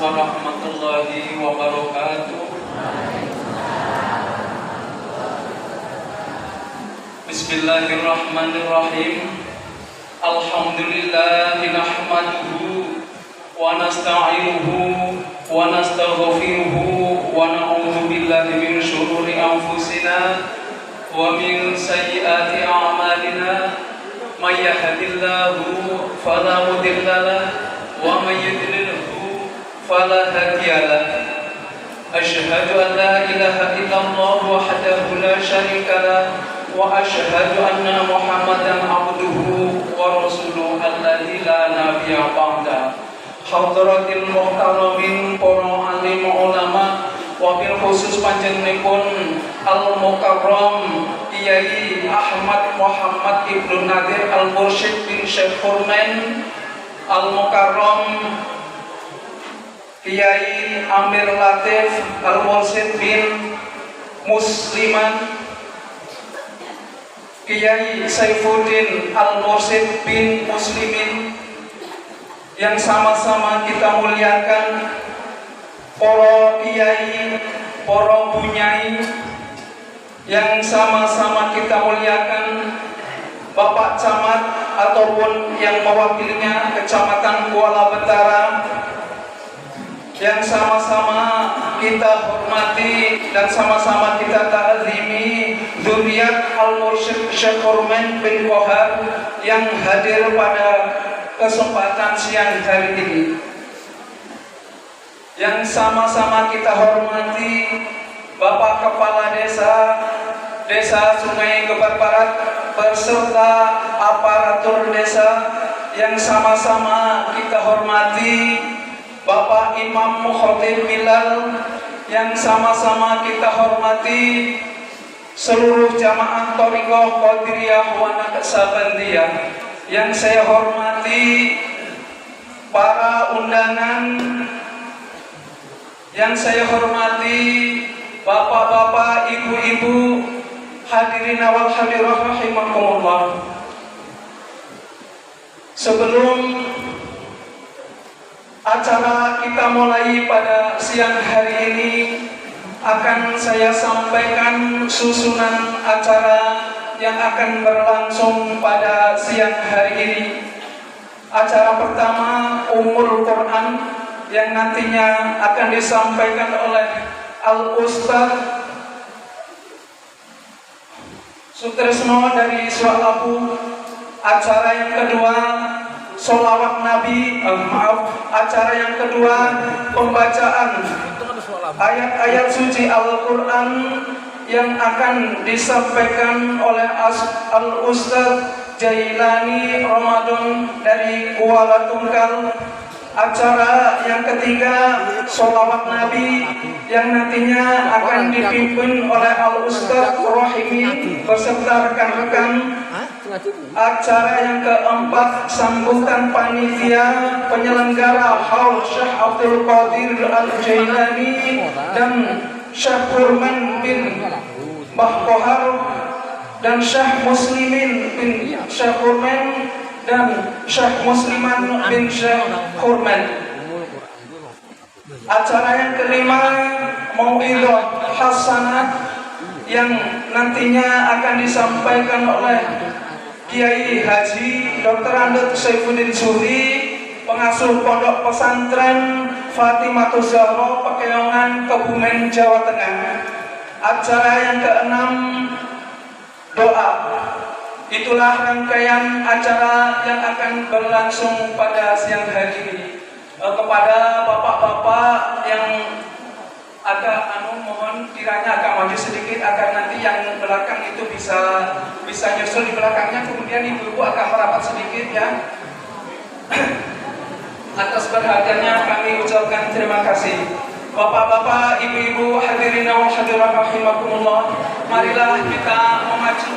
warahmatullahi wabarakatuh. Bismillahirrahmanirrahim. Alhamdulillahi nahmaduhu wa nasta'inuhu wa nastaghfiruhu wa na'udzu billahi min syururi anfusina wa min sayyiati a'malina. May yahdihillahu fala mudilla lahu wa may yudlilhu fala hadiya lahu. Asyhadu an la ilaha illallah wahdahu la syarika lahu wa asyhadu anna Muhammadan abduhu wa rasuluhu alladzi la nabiyya ba'da. Hadratil muhtaramin para alim ulama wabil khusus panjenenganipun Al-Mukarram Kiai Ahmad Muhammad Ibnu Nadir Al-Mursyid bin Syekh Khurmen, Al-Mukarram Kiai Amir Latif Al-Mursyid bin Musliman, Kiai Saifuddin Al-Mursyid bin Muslimin, yang sama-sama kita muliakan para kiai, para bunyai, yang sama-sama kita muliakan Bapak Camat ataupun yang mewakilinya Kecamatan Kuala Bentara, yang sama-sama kita hormati dan sama-sama kita ta'zimi zuriat Al-Mursyid Syekh Khurmen bin Kohar yang hadir pada kesempatan siang hari ini, yang sama-sama kita hormati Bapak Kepala Desa Sungai Gebar Barat beserta aparatur desa, yang sama-sama kita hormati Bapak Imam Mukhatib Bilal, yang sama-sama kita hormati seluruh jamaah Thariqah Qadiriyah wa Naqsabandiyah, yang saya hormati para undangan, yang saya hormati bapak-bapak, ibu-ibu, hadirin wal hadirat rahimakumullah. Sebelum acara kita mulai pada siang hari ini, akan saya sampaikan susunan acara yang akan berlangsung pada siang hari ini. Acara pertama Ummul Quran yang nantinya akan disampaikan oleh Al-Ustaz Sutresno dari Sualapu. Acara yang kedua Sholawat Nabi, acara yang kedua pembacaan ayat-ayat suci Al-Quran yang akan disampaikan oleh Al-Ustaz Jailani Ramadan dari Kuala Tungkal. Acara yang ketiga Sholawat Nabi yang nantinya akan dipimpin oleh Al-Ustaz Rohimi beserta rekan-rekan. Acara yang keempat sambutan panitia penyelenggara Haul Syekh Abdul Qadir Al-Jailani dan Syekh Khurmen bin Bahkohar dan Syekh Muslimin bin Syekh Khurmen dan Syekh Musliman bin Syekh Khurmen. Acara yang kelima Mau'idhah Hasanah yang nantinya akan disampaikan oleh Kiai Haji Dr. Andut Saifuddin Zuhri, pengasuh Pondok Pesantren Fatimatus Zahra Pekeongan, Kebumen, Jawa Tengah. Acara yang keenam doa. Itulah rangkaian acara yang akan berlangsung pada siang hari ini. Kepada bapak-bapak yang agak mohon kiranya agak maju sedikit agar nanti yang belakang itu bisa nyusul di belakangnya, kemudian ibu-ibu agak merapat sedikit ya. Atas perhatiannya kami ucapkan terima kasih. Bapak-bapak, ibu-ibu, hadirin wa hadirat rahimakumullah, marilah kita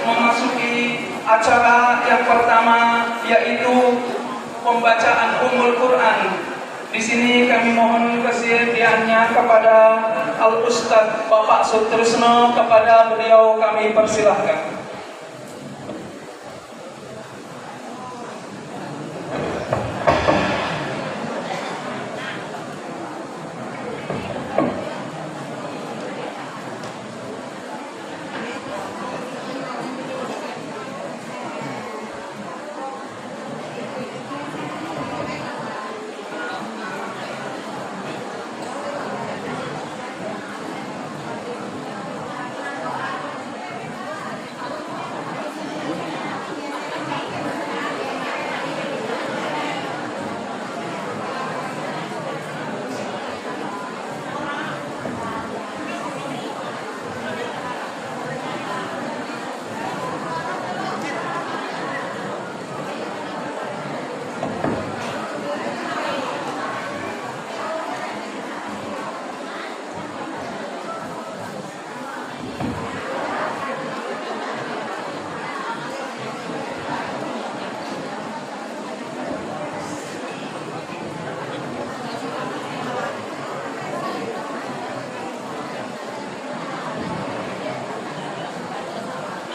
memasuki acara yang pertama, yaitu pembacaan Ummul Quran. Di sini kami mohon kesediaannya kepada Al-Ustaz Bapak Sutresno, kepada beliau kami persilahkan.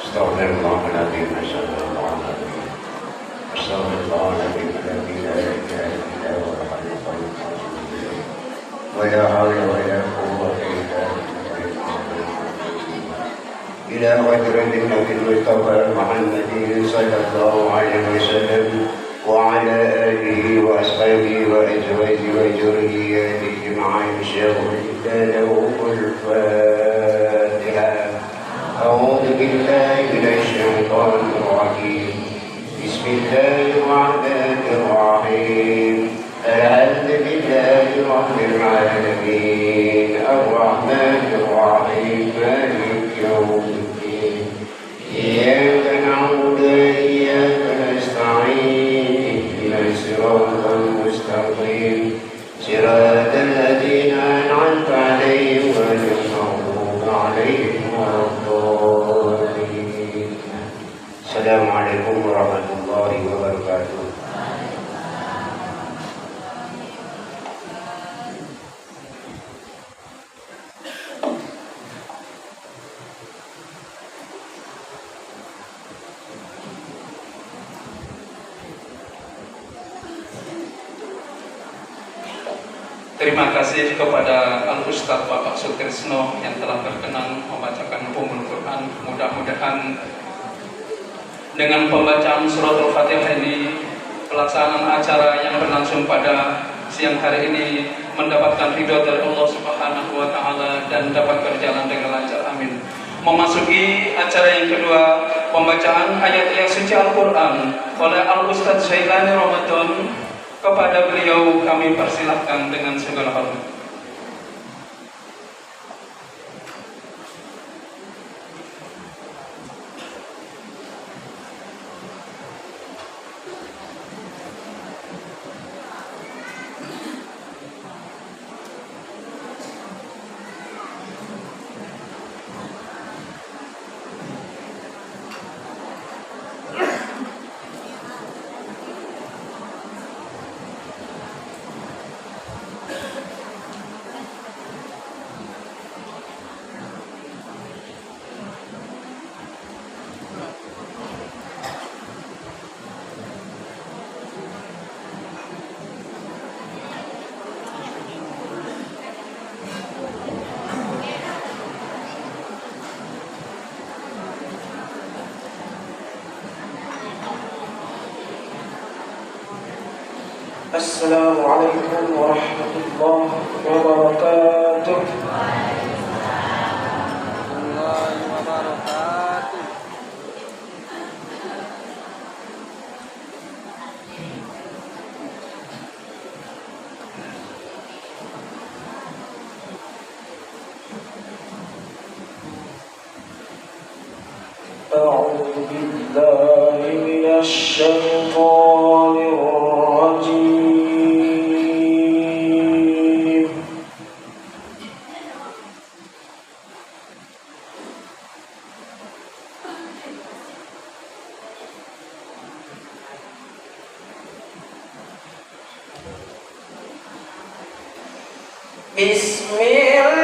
استغفر الله العظيم استغفر الله العظيم استغفر الله العظيم الذي لا اله الا هو الحي القيوم ولا حول ولا قوه الا بالله الى قدر النبي المصطفى محمد صلى الله عليه وسلم وعلى اله واصحابه وازواجه وذرياته اجمعين شغل له الفاتحه. أعوذ بالله من الشيطان الرجيم. بسم الله الرحمن الرحيم. الحمد لله رب العالمين الرحمن الرحيم مالك يوم الدين إياك نعبد وإياك نستعين اهدنا الصراط المستقيم صراط الذين أنعمت عليهم غير المغضوب عليهم ولا الضالين. السلام عليكم ورحمة الله وبركاته. Terima kasih kepada Al-Ustadz Bapak Sutrisno yang telah berkenan membacakan Ummul Quran. Mudah-mudahan dengan pembacaan surat Al-Fatihah ini, pelaksanaan acara yang berlangsung pada siang hari ini mendapatkan ridho dari Allah Subhanahu wa Ta'ala dan dapat berjalan dengan lancar. Amin. Memasuki acara yang kedua, pembacaan ayat-ayat suci Al-Quran oleh Al-Ustadz Syailani Ramadan. Kepada beliau kami persilahkan dengan segala hormat. Assalamualaikum warahmatullahi wabarakatuh. أعوذ بالله من الشيطان الرجيم. بسم الله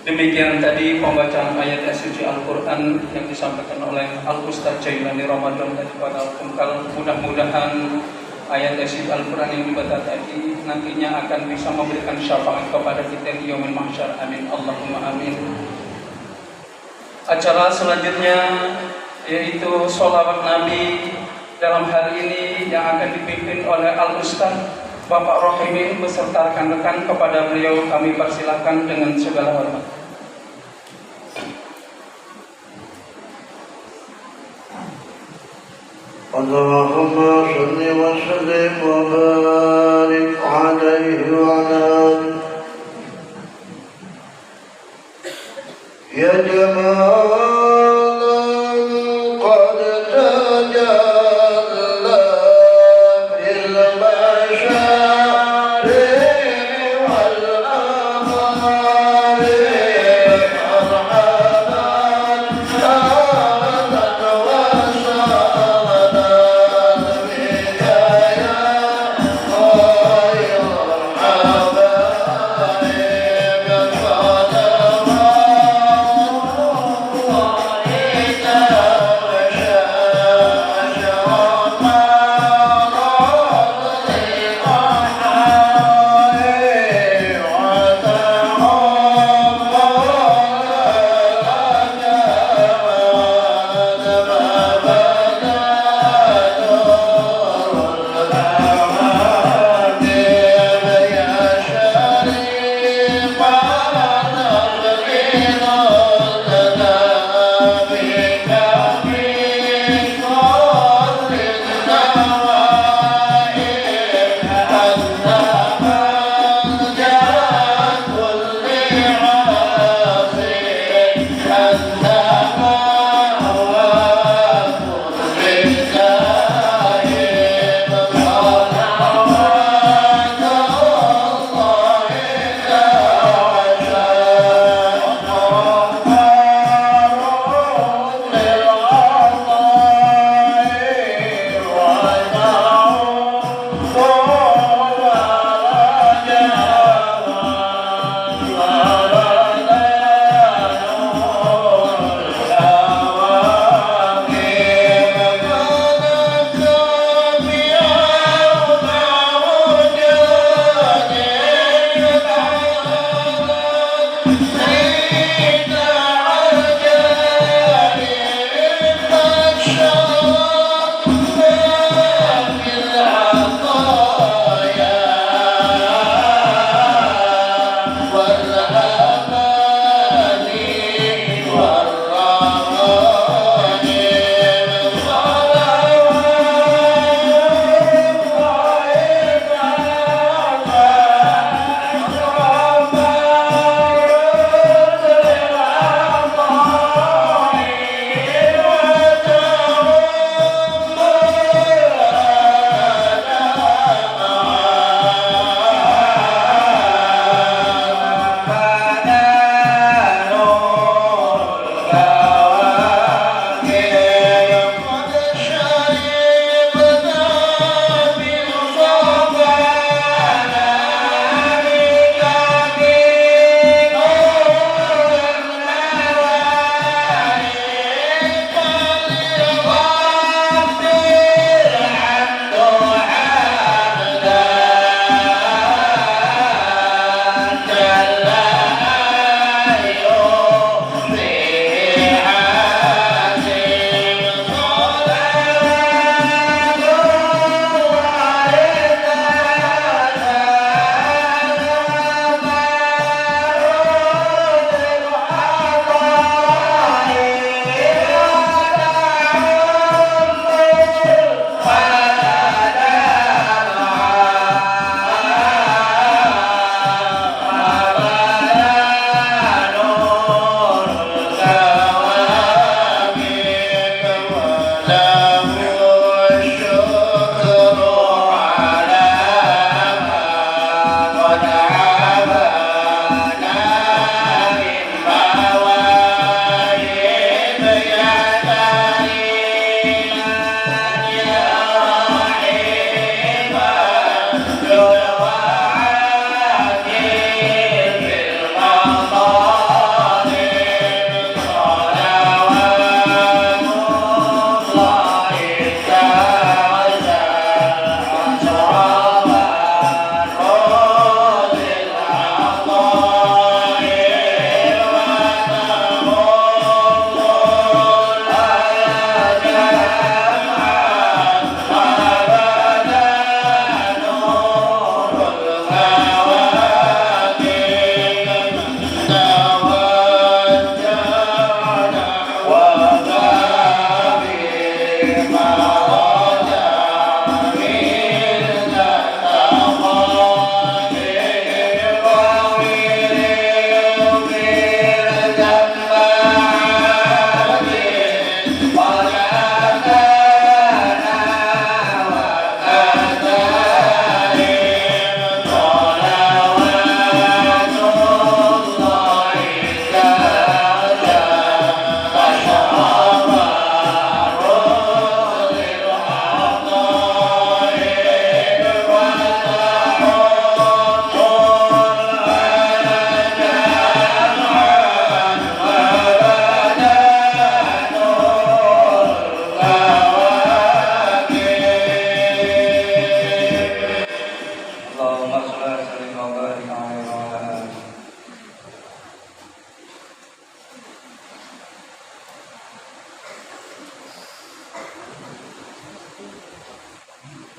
Demikian tadi pembacaan ayat suci Al-Quran yang disampaikan oleh Al-Ustaz Jailani Ramadan daripada Al-Kumkal. Mudah-mudahan ayat suci Al-Quran yang dibaca tadi nantinya akan bisa memberikan syafaat kepada kita di yaumil mahsyar. Amin. Allahumma amin. Acara selanjutnya yaitu sholawat Nabi, dalam hal ini yang akan dipimpin oleh Al-Ustaz Bapak Rohimin beserta rekan-rekan. Kepada beliau kami persilakan dengan segala hormat. اللهم صل وسلم وبارك عليه وعلى آله يا جمالا قد تجلى في المشاعر والأنهار مرحبا أهلا وسهلا بك يا خير مرحبا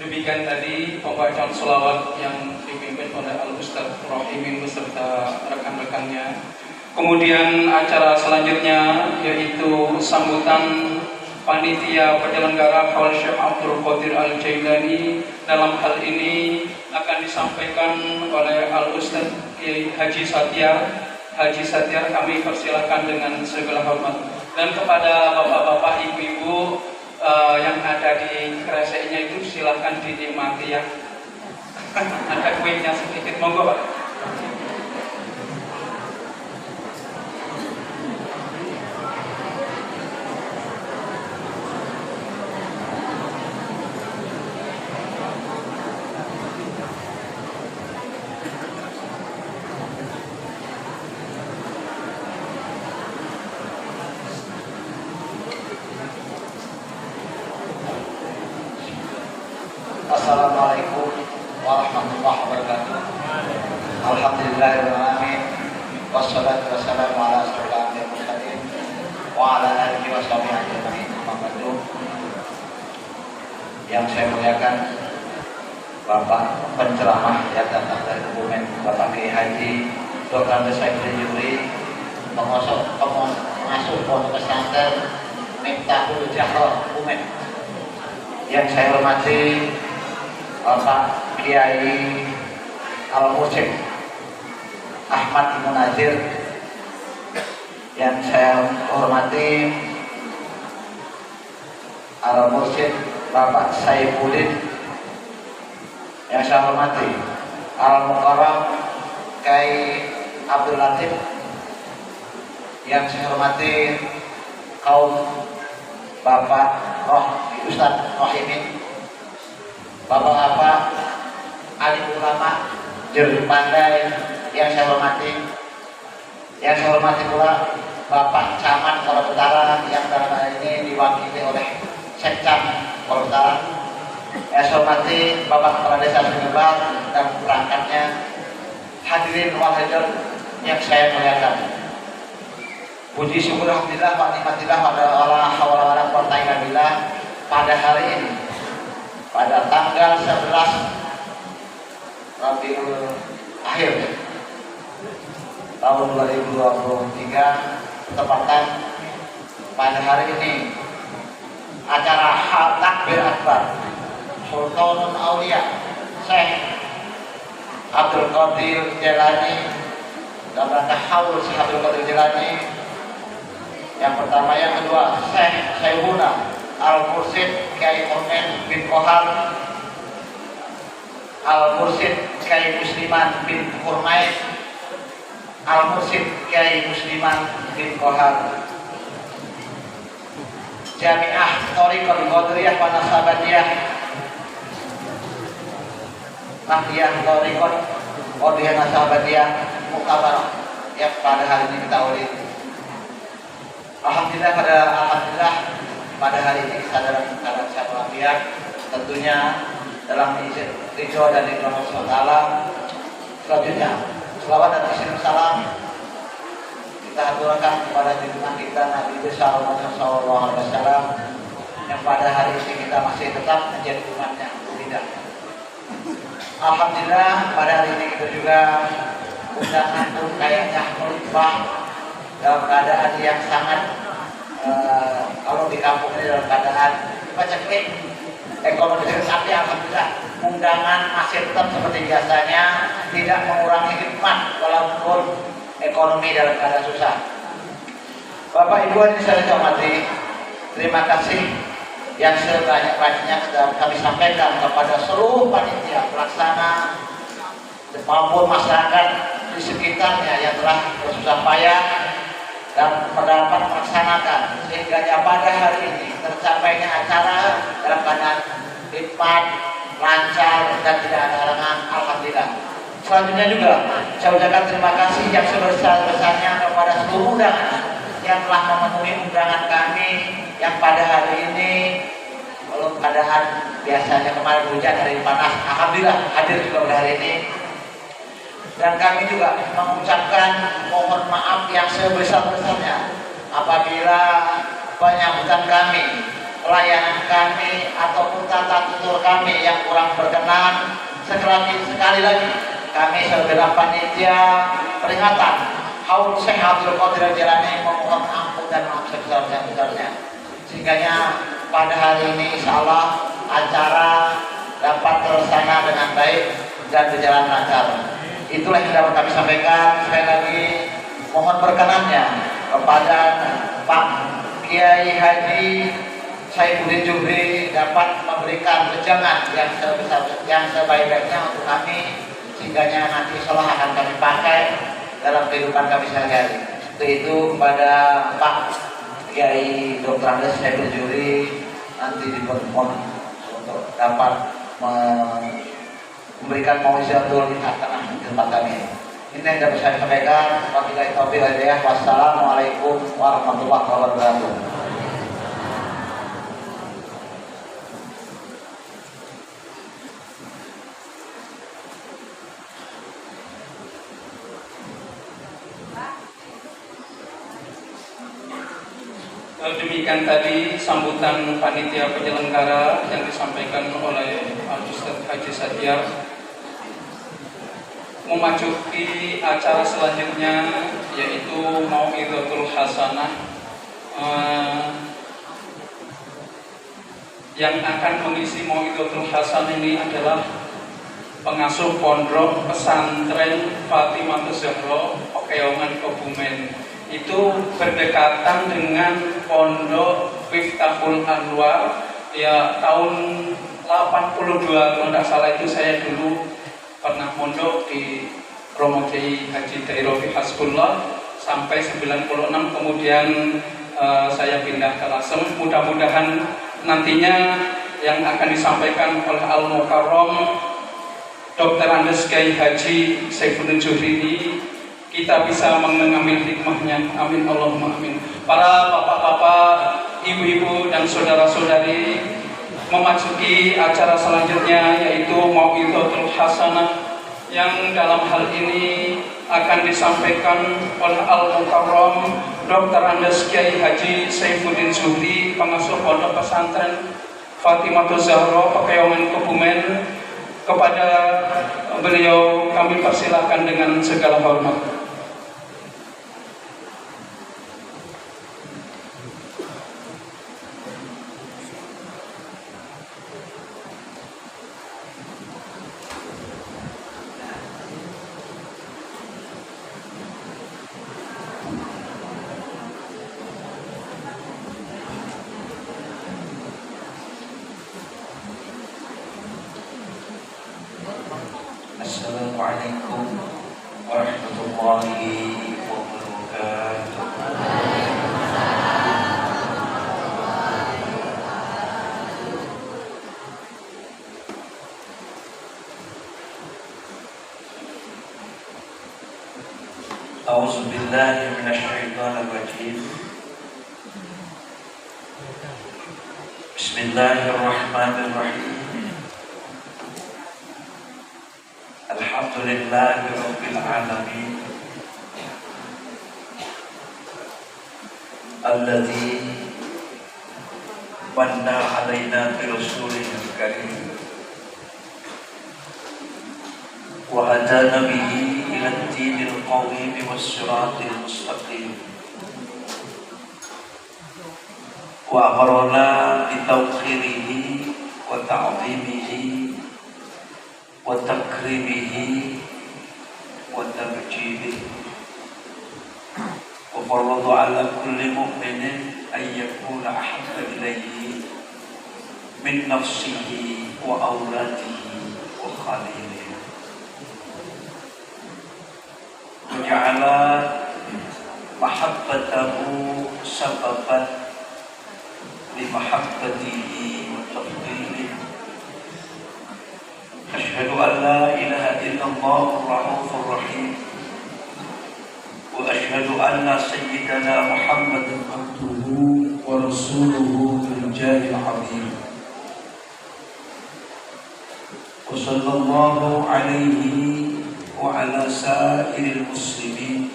Demikian tadi pembacaan sholawat yang dipimpin oleh Al-Ustadz Rohimin beserta rekan-rekannya. Kemudian acara selanjutnya yaitu sambutan panitia penyelenggara Haul Syekh Abdul Qadir Al-Jailani. Dalam hal ini akan disampaikan oleh Al-Ustadz Kiai Haji Satyar. Haji Satyar kami persilahkan dengan segala hormat. Dan kepada bapak-bapak, ibu-ibu yang ada di kreseknya itu silahkan dinikmati ya. Ada kuenya sedikit, monggo Pak. Assalamualaikum warahmatullahi wabarakatuh. Alhamdulillahirrahmanirrahim. Wassalatu wassalamu ala asyrofil anbiya'i wal mursalin wa ala alihi wa sahbihi ajma'in. Yang saya muliakan Bapak penceramah yang datang dari Kebumen, Bapak Kiai Haji Dr. Saifudin Zuhri, pengasuh pondok pesantren Miftahul Jahroh Kebumen. Yang saya hormati Bapak Kiai Al-Mursyid Ahmad Ibn Nazir. Yang saya hormati Al-Mursyid Bapak Saifuddin. Yang saya hormati Al-Mukarram Kiai Abdul Latif. Yang saya hormati kaum Bapak Ustadz Rohimin, Bapak-bapak alim ulama juri pandai yang saya hormati. Yang saya hormati pula Bapak Camat Kolot Utara yang dalam hal ini diwakili oleh Sekcam Kolot Utara. Yang saya hormati Bapak Kepala Desa Sunyebar dan perangkatnya. Hadirin wal hadirat yang saya muliakan. Puji syukur alhamdulillah wa nikmatillah wa la haula wa la quwwata illa billah. Pada hari ini, pada tanggal 11 Rabiul Akhir tahun 2023, tepatan pada hari ini acara takbir akbar Sultanul Aulia Syekh Abdul Qadir Jailani dalam rangka haul Syekh Abdul Qadir Jailani. Yang pertama, yang kedua, Syekh Sayyiduna Al-Mursyid Kiai Mu'min bin Kohar, Al-Mursyid Kiai Musliman bin Hurmait, Al-Mursyid Kiai Musliman bin Kohar, Jami'ah Thariqatul Qadiriyah wa Nasabatiyah, Nahdiyah Thariqat Qadiriyah Nasabatiyah Muktabar yang pada hari ini kita oleh. Alhamdulillah pada hari ini kita dalam keadaan sehat walafiat, tentunya dalam izin ridho dan ridho Allah SWT. Selanjutnya, selawat dan salam kita aturkan kepada junjungan kita Nabi besar Muhammad SAW yang pada hari ini kita masih tetap menjadi umatnya, tidak. Alhamdulillah pada hari ini kita juga undangan pun kayaknya melimpah dalam keadaan yang sangat kalau di kampung ini dalam keadaan paceklik ekonomi tapi alhamdulillah undangan masih tetap seperti biasanya, tidak mengurangi hikmat walaupun ekonomi dalam keadaan susah. Bapak Ibu yang saya hormati, terima kasih yang sebanyak-banyaknya sudah kami sampaikan kepada seluruh panitia pelaksana maupun masyarakat di sekitarnya yang telah bersusah payah dan mendapat melaksanakan sehingga pada hari ini tercapainya acara dalam keadaan hikmat, lancar dan tidak ada halangan. Alhamdulillah. Selanjutnya juga saya ucapkan terima kasih yang sebesar-besarnya kepada seluruh undangan yang telah memenuhi undangan kami yang pada hari ini kalau keadaan biasanya kemarin hujan hari panas, alhamdulillah hadir juga pada hari ini. Dan kami juga mengucapkan mohon maaf yang sebesar-besarnya apabila penyambutan kami pelayanan kami ataupun tata tutur kami yang kurang berkenan, sekali lagi kami sebagai panitia peringatan Haul Syekh Abdul Qadir Jailani memohon ampun dan maaf sebesar-besarnya. Sehingga pada hari ini insya Allah acara dapat terlaksana dengan baik dan berjalan lancar. Itulah yang dapat kami sampaikan. Sekali lagi mohon perkenannya kepada Pak Kiai Haji Saifuddin Zuhri dapat memberikan wejangan yang sebaik-baiknya untuk kami, sehingga nanti insya Allah akan kami pakai dalam kehidupan kami sehari-hari. Itu kepada Pak Kiai Dr. Andes Saifuddin Zuhri nanti dipermohon untuk dapat memberikan mau'izatul hasanah di tempat kami. Ini yang dapat saya sampaikan. Wabillahi taufiq wal hidayah. Wassalamualaikum warahmatullahi wabarakatuh. Demikian tadi sambutan panitia penyelenggara yang disampaikan oleh Al-Ustaz Haji Satyar. Memasuki acara selanjutnya yaitu Mau'izatul Hasanah, yang akan mengisi Mau'izatul Hasanah ini adalah pengasuh pondok pesantren Fatimatus Zahra Pekeongan Kebumen. Itu berdekatan dengan pondok Miftahul Anwar. Ya, tahun 82 kalau tidak salah itu saya dulu pernah mondok di Romo Kiai Haji Dairofi Hasbullah sampai 96, kemudian saya pindah ke Lasem. Mudah-mudahan nantinya yang akan disampaikan oleh Al-Mukarram Dr. Andes Kiai Haji Saifuddin Zuhri ini kita bisa mengambil hikmahnya. Amin Allahumma amin. Para bapak-bapak, ibu-ibu dan saudara-saudari, memasuki acara selanjutnya yaitu Mau'izatul Hasanah, yang dalam hal ini akan disampaikan oleh Al-Mukarram Dr. Andes Kiai Haji Saifuddin Zuhri, pengasuh pondok pesantren Fatimatus Zahra Pekeongan Kebumen. Kepada beliau kami persilakan dengan segala hormat. Assalamualaikum warahmatullahi wabarakatuh. A'udzu billahi minasyaitonir rajim. Bismillahirrahmanirrahim. Alhamdulillahi Rabbil Alamin, alladzi manna alaina bi rasulihil karim wa hadana bihi ila ad-dinil qawim was siratil mustaqim wa amarna bi tawqirihi wa ta'zimihi wa takrimihi wa tabjibihi wa faradu ala kulli mu'minin an yakuna ahabba ilayhi min nafsihi wa awladihi wa khalilihi wa ja'ala mahabbatahu sababan li mahabbatihi wa tafdilihi. أشهد أن لا إله إلا الله الرؤوف الرحيم وأشهد أن سيدنا محمد عبده ورسوله بالجاه العظيم وصلى الله عليه وعلى سائر المسلمين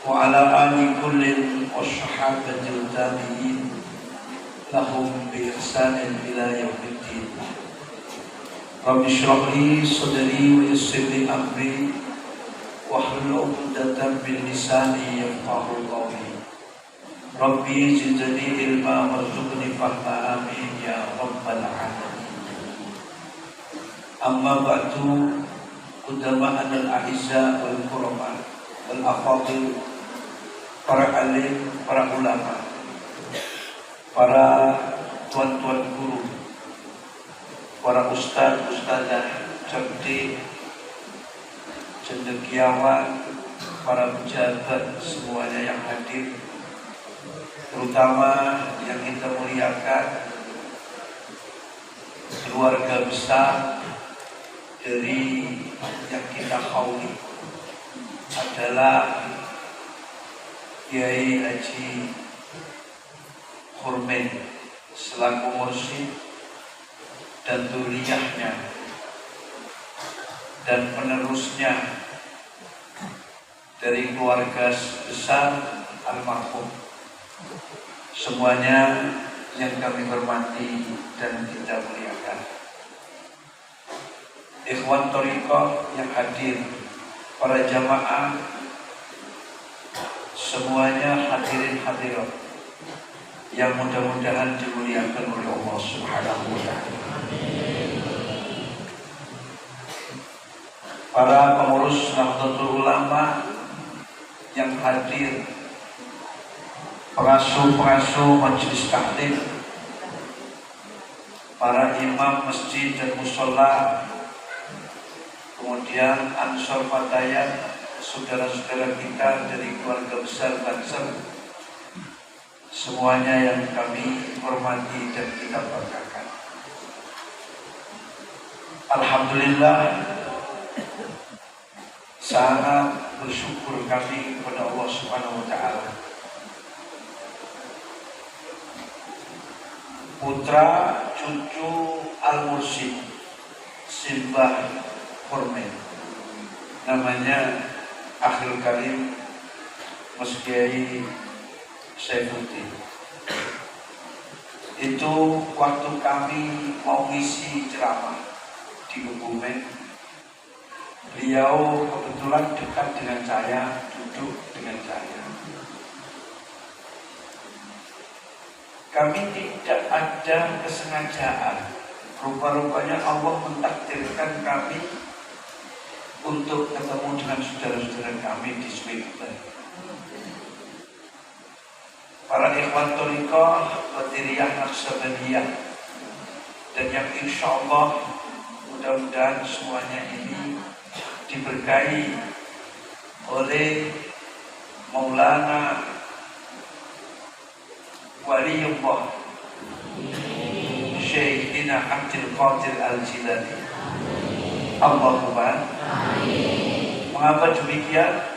وعلى آل كل والصحابة التابعين لهم بإحسان إلى يوم الدين. رب اشرح لي صدري ويسر لي أمري واحلل عقدة من لساني يفقهوا قولي. ربي زدني علما وارزقني فهما آمين يا رب العالمين. أما بعد قدماءنا الأعزاء والكرماء والأفاضل, para alim, para ulama, para tuan-tuan guru, para ustaz, ustazah, cerdik, cendekiawan, para pejabat semuanya yang hadir, terutama yang kita muliakan keluarga besar dari yang kita khauli adalah Kiai Haji Khurmen selaku mursyid dan dzurriyyahnya dan penerusnya dari keluarga besar almarhum. Semuanya yang kami hormati dan kita muliakan. Ikhwan Thariqah yang hadir, para jamaah, semuanya hadirin hadirat yang mudah-mudahan dimuliakan oleh Allah Subhanahu wa Ta'ala. Para pengurus Nahdlatul Ulama yang hadir, pengasuh-pengasuh majelis taklim, para imam masjid dan mushola, kemudian Ansor Fatayat, saudara-saudara kita dari keluarga besar Banser, semuanya yang kami hormati dan kita banggakan. Alhamdulillah, sangat bersyukur kami kepada Allah Subhanahu wa Ta'ala. Putra cucu Al-Mursyid Simbah Khurmen, namanya Akhil Karim Mas Kiai Saifuddin. Itu waktu kami mau ngisi ceramah di Kebumen, beliau kebetulan dekat dengan saya, duduk dengan saya. Kami tidak ada kesengajaan, rupa-rupanya Allah mentakdirkan kami untuk ketemu dengan saudara-saudara kami di Switzerland. Para ikhwan Thariqah, Qadiriyah, Naqsabandiyah, dan yang insya Allah mudah-mudahan semuanya ini diberkahi oleh Maulana Waliullah Syekhina Abdul Qadir Al-Jilani. Allahumma. Mengapa demikian?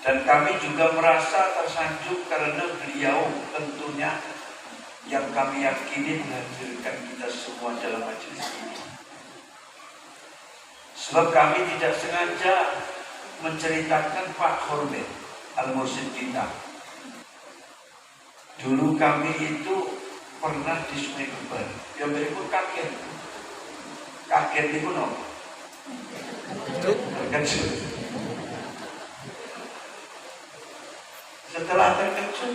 Dan kami juga merasa tersanjung karena beliau tentunya yang kami yakini menghadirkan kita semua dalam majelis ini. Sebab kami tidak sengaja menceritakan Pak Khurmen Al-Mursyid kita. Dulu kami itu pernah di Sungai Kebal. Yang berikut kaget. Kaget itu no. Terkejut. Setelah terkejut,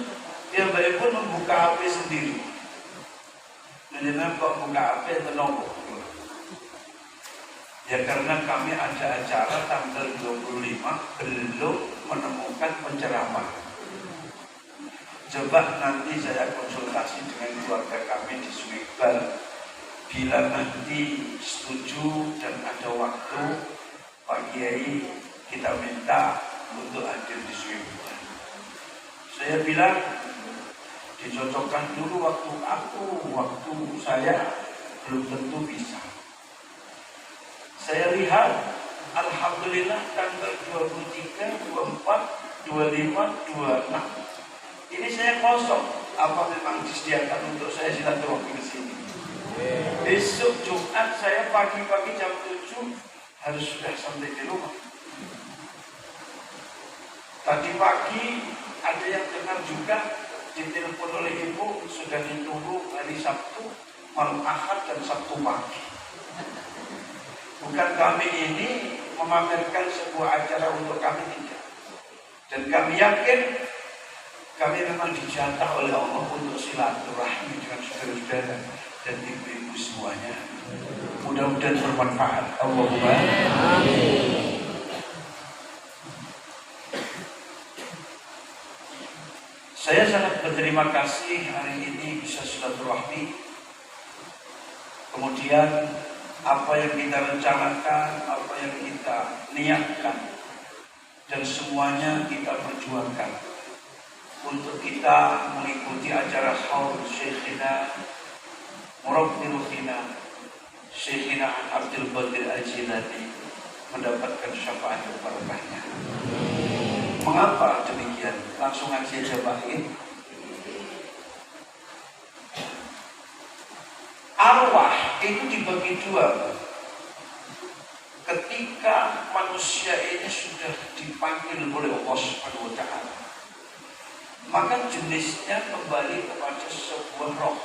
dia berikut membuka HP sendiri. Menyenang kok buka HP tenang. Ya karena kami ada acara tanggal 25 belum menemukan penceramah. Coba nanti saya konsultasi dengan keluarga kami di Sungai Kebal. Bila nanti setuju dan ada waktu, Pak Kiai kita minta untuk hadir di Sungai Kebal. Saya bilang dicocokkan dulu waktu saya belum tentu bisa. Saya lihat alhamdulillah tanggal 23, 24, 25, 26 ini saya kosong. Apa memang disediakan untuk saya silaturahmi ke sini? Besok Jumat saya pagi-pagi jam 7 harus sudah sampai di rumah. Tadi pagi ada yang dengar juga ditelepon oleh ibu sudah ditunggu hari Sabtu, malam Ahad dan Sabtu pagi. Bukan kami ini memamerkan sebuah acara untuk kami, tidak. Dan kami yakin kami memang dijatah oleh Allah untuk silaturahmi dengan saudara-saudara dan ibu-ibu semuanya. Mudah-mudahan bermanfaat. Allahumma amin. Saya sangat berterima kasih hari ini bisa silaturahmi. Kemudian apa yang kita rencanakan, apa yang kita niatkan, dan semuanya kita perjuangkan untuk kita mengikuti acara haul Syekhina Murabbil Ruhina Syekhina Abdul Qadir Al-Jilani, mendapatkan syafaat barokahnya. Mengapa demikian? Langsung aja jabahin. Arwah itu dibagi dua. Ketika manusia ini sudah dipanggil oleh Allah Subhanahu wa Ta'ala, maka jenisnya kembali kepada sebuah roh.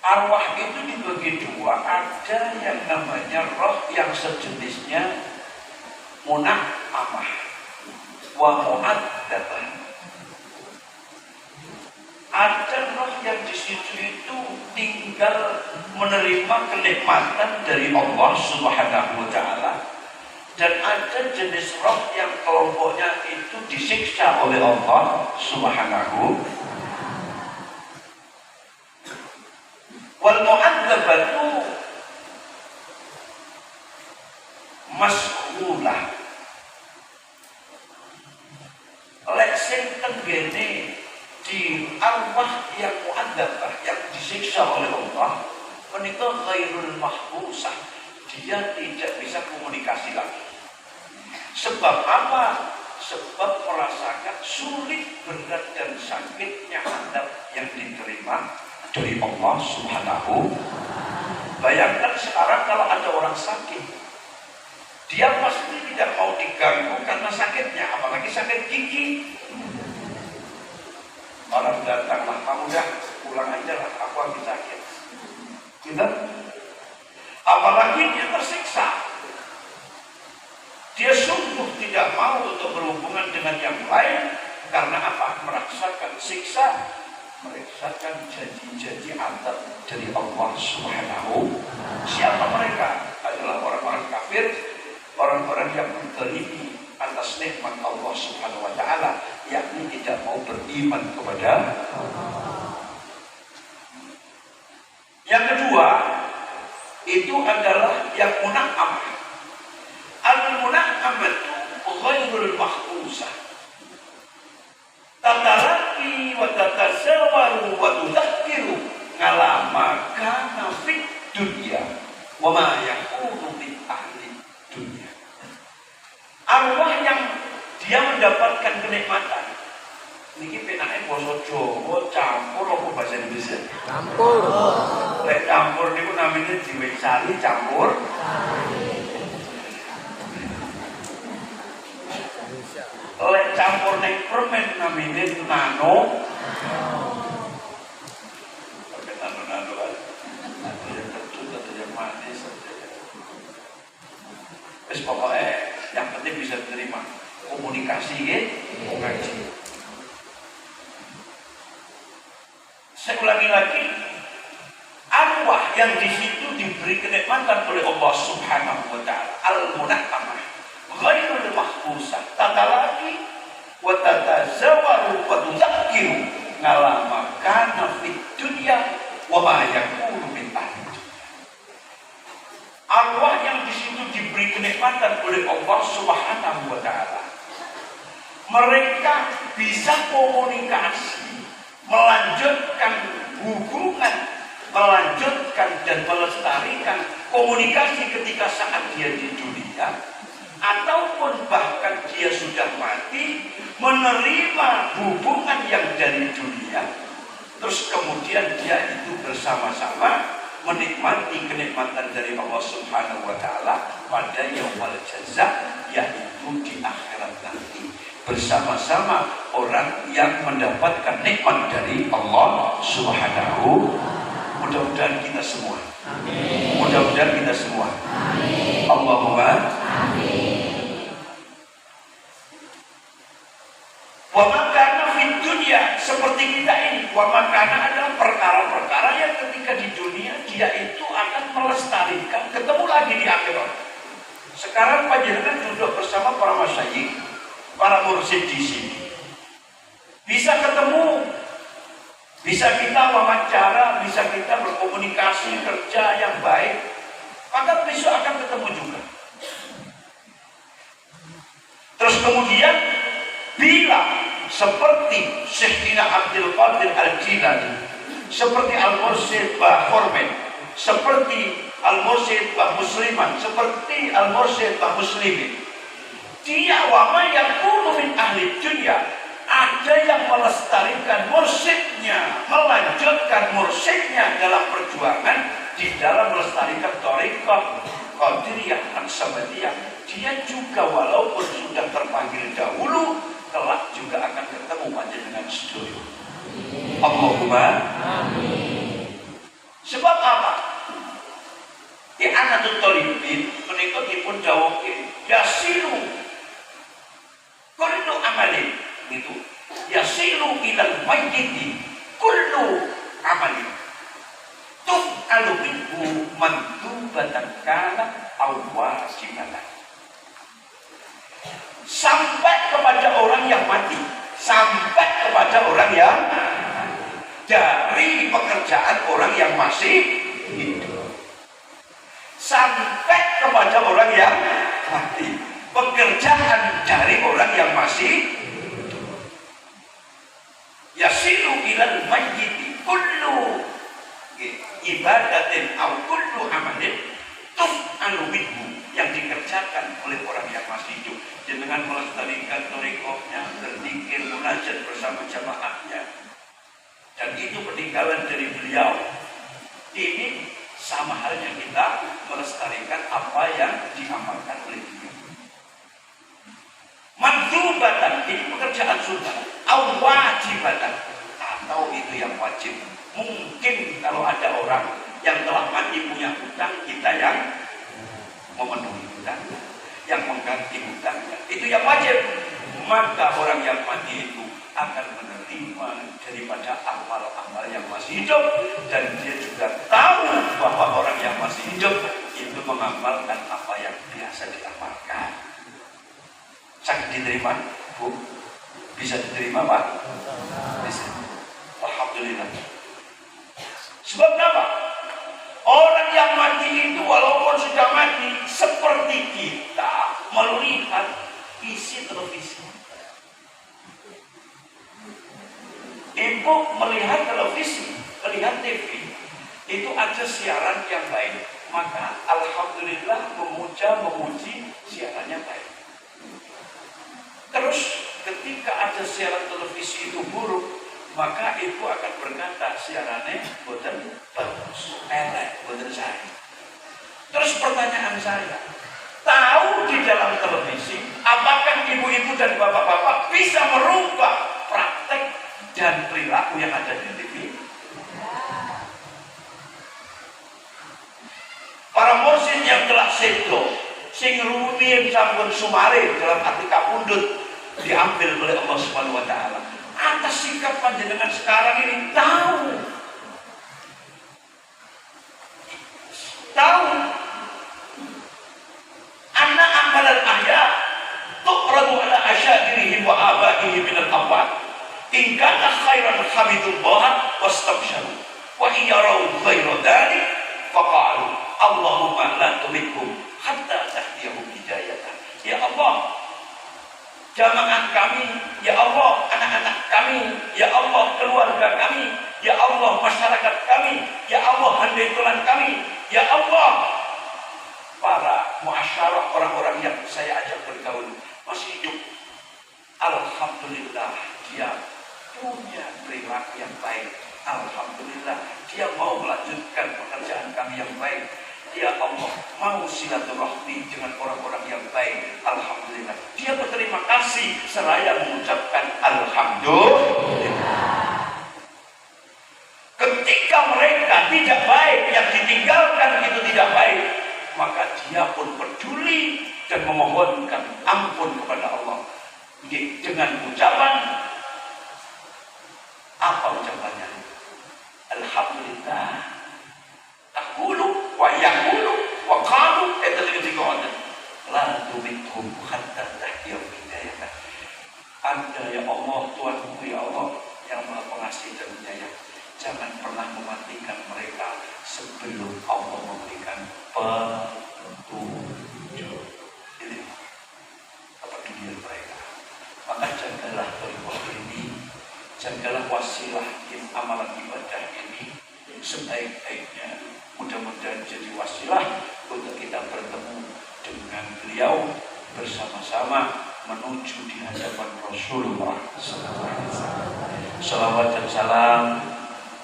Arwah itu dibagi dua. Ada yang namanya roh yang sejenisnya munakkamah wa mu'addabah. Ada roh yang di situ itu tinggal menerima kenikmatan dari Allah Subhanahu wa Ta'ala, dan ada jenis roh yang kelompoknya itu disiksa oleh Allah Subhanahu. Wal mu'adzabatu mas'ulah. Lek sing tenggene di arwah yang mu'adzabah, yang disiksa oleh Allah, menika ghairul mahbusah, dia tidak bisa komunikasi lagi. Sebab apa? Sebab merasakan sulit, berat dan sakitnya adab yang diterima dari Allah Subhanahu. Bayangkan sekarang kalau ada orang sakit, dia pasti tidak mau diganggu karena sakitnya, apalagi sakit gigi. Orang datanglah, kamu dah pulang aja lah, aku habis sakit. Gitu? Apalagi dia tersiksa. Dia sungguh tidak mau untuk berhubungan dengan yang lain. Karena apa? Merasakan siksa, merasakan janji-janji azab dari Allah Subhanahu. Siapa mereka? Adalah orang-orang kafir, orang-orang yang menterima atas nikmat Allah Subhanahu wa Ta'ala, yakni tidak mau beriman kepada Allah. Yang kedua itu adalah yang munakkamah. Al-munakkamah itu ghairul mahbusah. Tataraki wa tatasawaru wa tudzakiru ngalama kana fid dunya wa ma yakunu min ahli dunya. Arwah yang dia mendapatkan kenikmatan. Niki penake basa Jawa campur apa bahasa Indonesia? Campur. Lek campur niku namine diwesali campur. Lek campur ning permen namine nano. Permen nano kan. Ada yang kecut, ada yang manis. Wis pokoknya yang penting bisa diterima komunikasi ngaji. Saya ulangi lagi, arwah yang di situ diberi kenikmatan oleh Allah Subhanahu wa Ta'ala, al-munakkamah ghairul mahbusah, tatalaki wa tatazawaru wa tudzakiru ngalama kana fid dunya wa ma yakunu min ahli. Arwah yang di situ diberi kenikmatan oleh Allah Subhanahu wa Ta'ala, mereka bisa komunikasi, melanjutkan hubungan, melanjutkan dan melestarikan komunikasi ketika saat dia di dunia, ataupun bahkan dia sudah mati, menerima hubungan yang dari dunia, terus kemudian dia itu bersama-sama menikmati kenikmatan dari Allah Subhanahu wa Ta'ala pada yaumul jazaa, yaitu di akhirat nanti. bersama-sama orang yang mendapatkan nikmat dari Allah Subhanahu. Mudah-mudahan kita semua. Mudah-mudahan kita semua. Allahumma. Wa makana fid dunya, seperti kita ini. Wa makana adalah perkara-perkara yang ketika di dunia dia itu akan melestarikan, ketemu lagi di akhirat. Sekarang panjenengan duduk bersama para masyayikh, para mursyid di sini. Bisa ketemu, bisa kita wawancara, bisa kita berkomunikasi kerja yang baik, maka besok akan ketemu juga. Terus kemudian bila seperti Syekhina Abdul Qadir Al-Jilani, seperti Al-Mursyid Bah Hormen, seperti Al-Mursyid Bah Musliman, seperti Al-Mursyid Bah Muslimin, dia wama yang min ahli dunia, ada yang melestarikan mursyidnya, melanjutkan mursyidnya dalam perjuangan di dalam melestarikan thariqah Qadiriyah Naqsabandiyah. Dia juga walaupun sudah terpanggil dahulu, kelak juga akan ketemu panjenengan sedaya. Allahumma amin. Sebab apa? Di Anatul Talibin menika dipun dawuhke yasilu kullu amalin, gitu. Yasilu ilal mayyiti kullu amalin tuf'alu minhu mandubatan kana aw wajibatan. Sampai kepada orang yang mati, sampai kepada orang yang dari pekerjaan orang yang masih hidup, sampai kepada orang yang mati, pekerjaan dari orang yang masih hidup. Yasilu ilal mayyiti kullu ibadatin aw kullu amalin tuf'alu minhu, yang dikerjakan oleh orang yang masih hidup dengan melestarikan thariqahnya, berzikir, munajat bersama jamaahnya, dan itu peninggalan dari beliau. Ini sama halnya kita melestarikan apa yang diamalkan oleh beliau. Mandubatan, ini pekerjaan sunnah, aw wajibatan, atau itu yang wajib. Mungkin kalau ada orang yang telah mati punya hutang, kita yang memenuhi hutangnya, yang mengganti hutangnya, itu yang wajib. Maka orang yang mati itu akan menerima daripada amal-amal yang masih hidup, dan dia juga tahu bahwa orang yang masih hidup itu mengamalkan apa yang biasa diamalkan. Sakit diterima, Bu? Bisa diterima, Pak? Bisa. Alhamdulillah. Sebab apa? Orang yang mati itu walaupun sudah mati, seperti kita melihat isi televisi. Ibu melihat televisi, melihat TV, itu ada siaran yang baik, maka alhamdulillah memuji siarannya baik. Terus ketika ada siaran televisi itu buruk, maka ibu akan berkata siarannya boten bagus, elek, boten saya. Terus pertanyaan saya, tahu di dalam televisi, apakah ibu-ibu dan bapak-bapak bisa merubah praktek dan perilaku yang ada di TV? Para mursyid yang telah sedo, sing rumiyin sampun sumare dalam arti kapundhut, diambil oleh Allah Subhanahu wa taala. Atas sikap panjenengan sekarang ini tahu anak amalan ayat tuqradu ala asyadirihim wa abaihim minal amwat in kana khairan hamidullah wastabsharu wa iyaraw ghairu dhalik faqalu Allahumma la tumitkum hatta tahdiyahum hidayatan. Ya Allah, jamaah kami, ya Allah, anak-anak kami, ya Allah, keluarga kami, ya Allah, masyarakat kami, ya Allah, handaitulan kami, ya Allah, para muasyarah, orang-orang yang saya ajak bergaul masih hidup. Alhamdulillah, dia punya perilaku yang baik. Alhamdulillah, dia mau melanjutkan pekerjaan kami yang baik. Ya Allah, mau silaturahmi dengan orang-orang yang baik. Alhamdulillah. Dia berterima kasih seraya mengucapkan alhamdulillah. Ketika mereka tidak baik, yang ditinggalkan itu tidak baik, maka dia pun peduli dan memohonkan ampun kepada Allah. Dengan ucapan, apa ucapannya? Alhamdulillah. Takulu wa yakulu wa qalu etalidikodan la tumithum hatta tahyum hidayah. Anda ya Allah, Tuhanku ya Allah yang Maha Pengasih dan Penyayang, jangan pernah mematikan mereka sebelum Allah memberikan petunjuk. Ini apa dunia mereka. Maka jagalah berbuat ini, jagalah wasilah amalan ibadah ini sebaik-baiknya. Mudah-mudahan jadi wasilah untuk kita bertemu dengan beliau bersama-sama menuju di hadapan Rasulullah. Salawat dan salam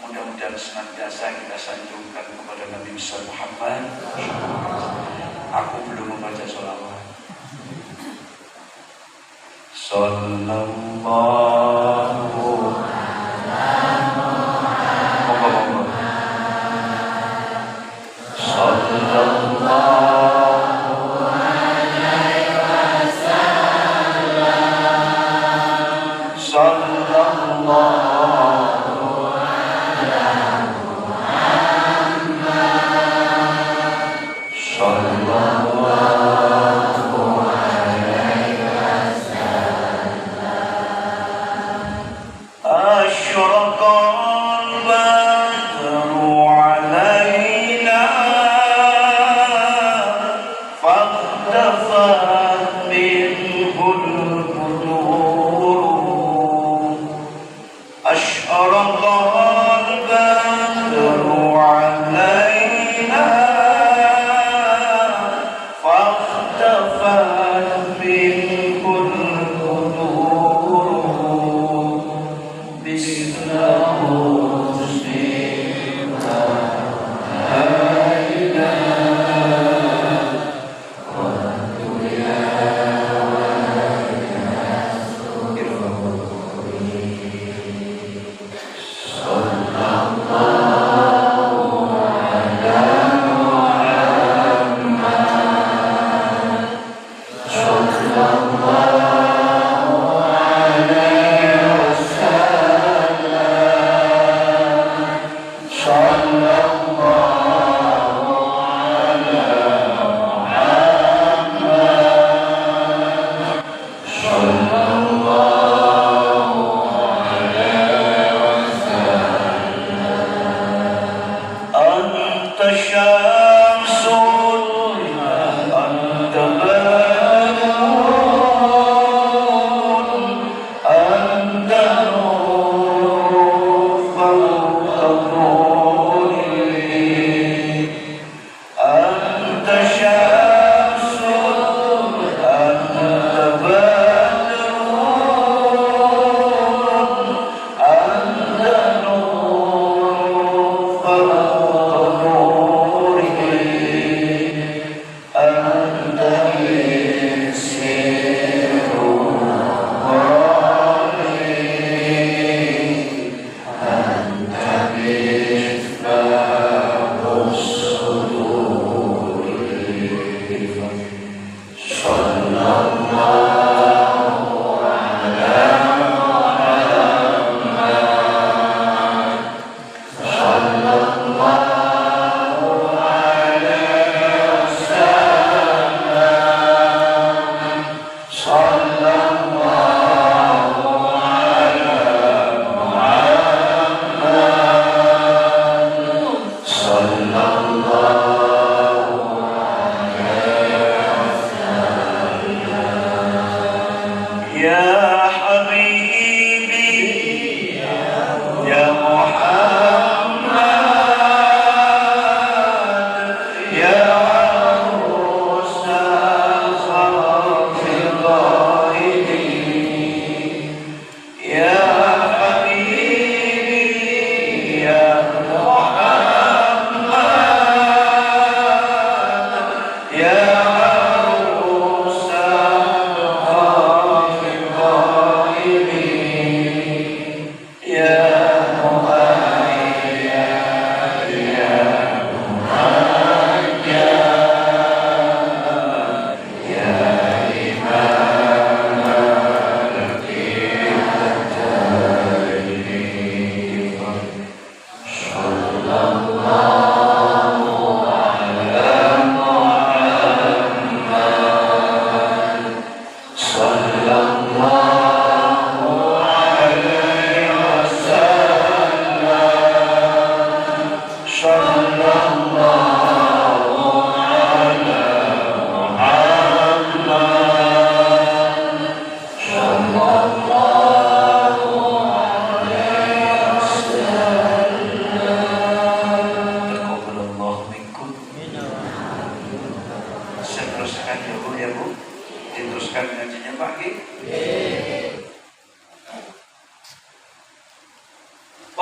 mudah-mudahan senantiasa kita sanjungkan kepada Nabi besar Muhammad. Aku belum membaca salawat. Sallallahu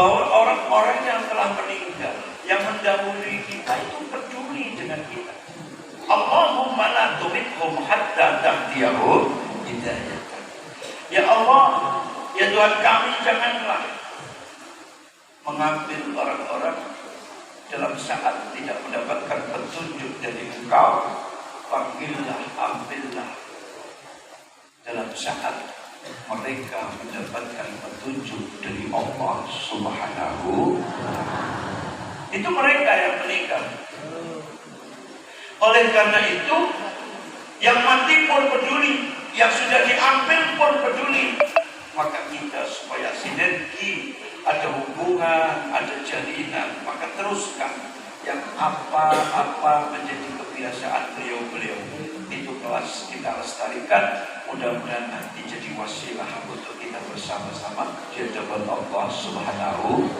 bahwa orang-orang yang telah meninggal, yang mendahului kita itu peduli dengan kita. Allahumma la tumithum hatta tahtiyahum hidayah. Ya Allah, ya Tuhan kami, janganlah mengambil orang-orang dalam saat tidak mendapatkan petunjuk dari Engkau. Panggillah, ambillah dalam saat mereka mendapatkan petunjuk dari Allah Subhanahu. Itu mereka yang meninggal. Oleh karena itu, yang mati pun peduli, yang sudah diambil pun peduli. Maka kita supaya sinergi, ada hubungan, ada jalinan, maka teruskan yang apa-apa menjadi kebiasaan beliau-beliau. Itu kelas kita lestarikan. Mudah-mudahan nanti jadi wasilah untuk kita bersama-sama di hadapan Allah Subhanahu.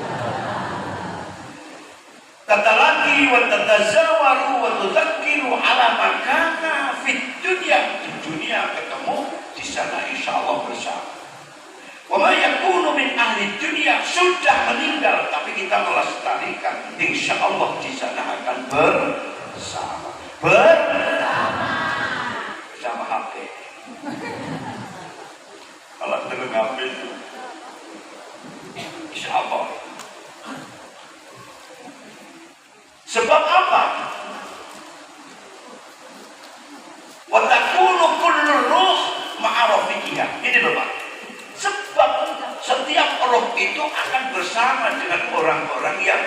Kata lagi, wa tatazawaru wa tudzakiru ala makana fit dunya. Di dunia ketemu, di sana insya Allah bersama. Wa ma yakunu min ahli dunya, sudah meninggal tapi kita melestarikan, insya Allah di sana akan bersama. Bersama HP. Kalau terus ngambil itu, insya Allah. Sebab apa? Wa takunu kullu ruh ma'a rafiqihah. Ini loh Pak. Sebab setiap roh itu akan bersama dengan orang-orang yang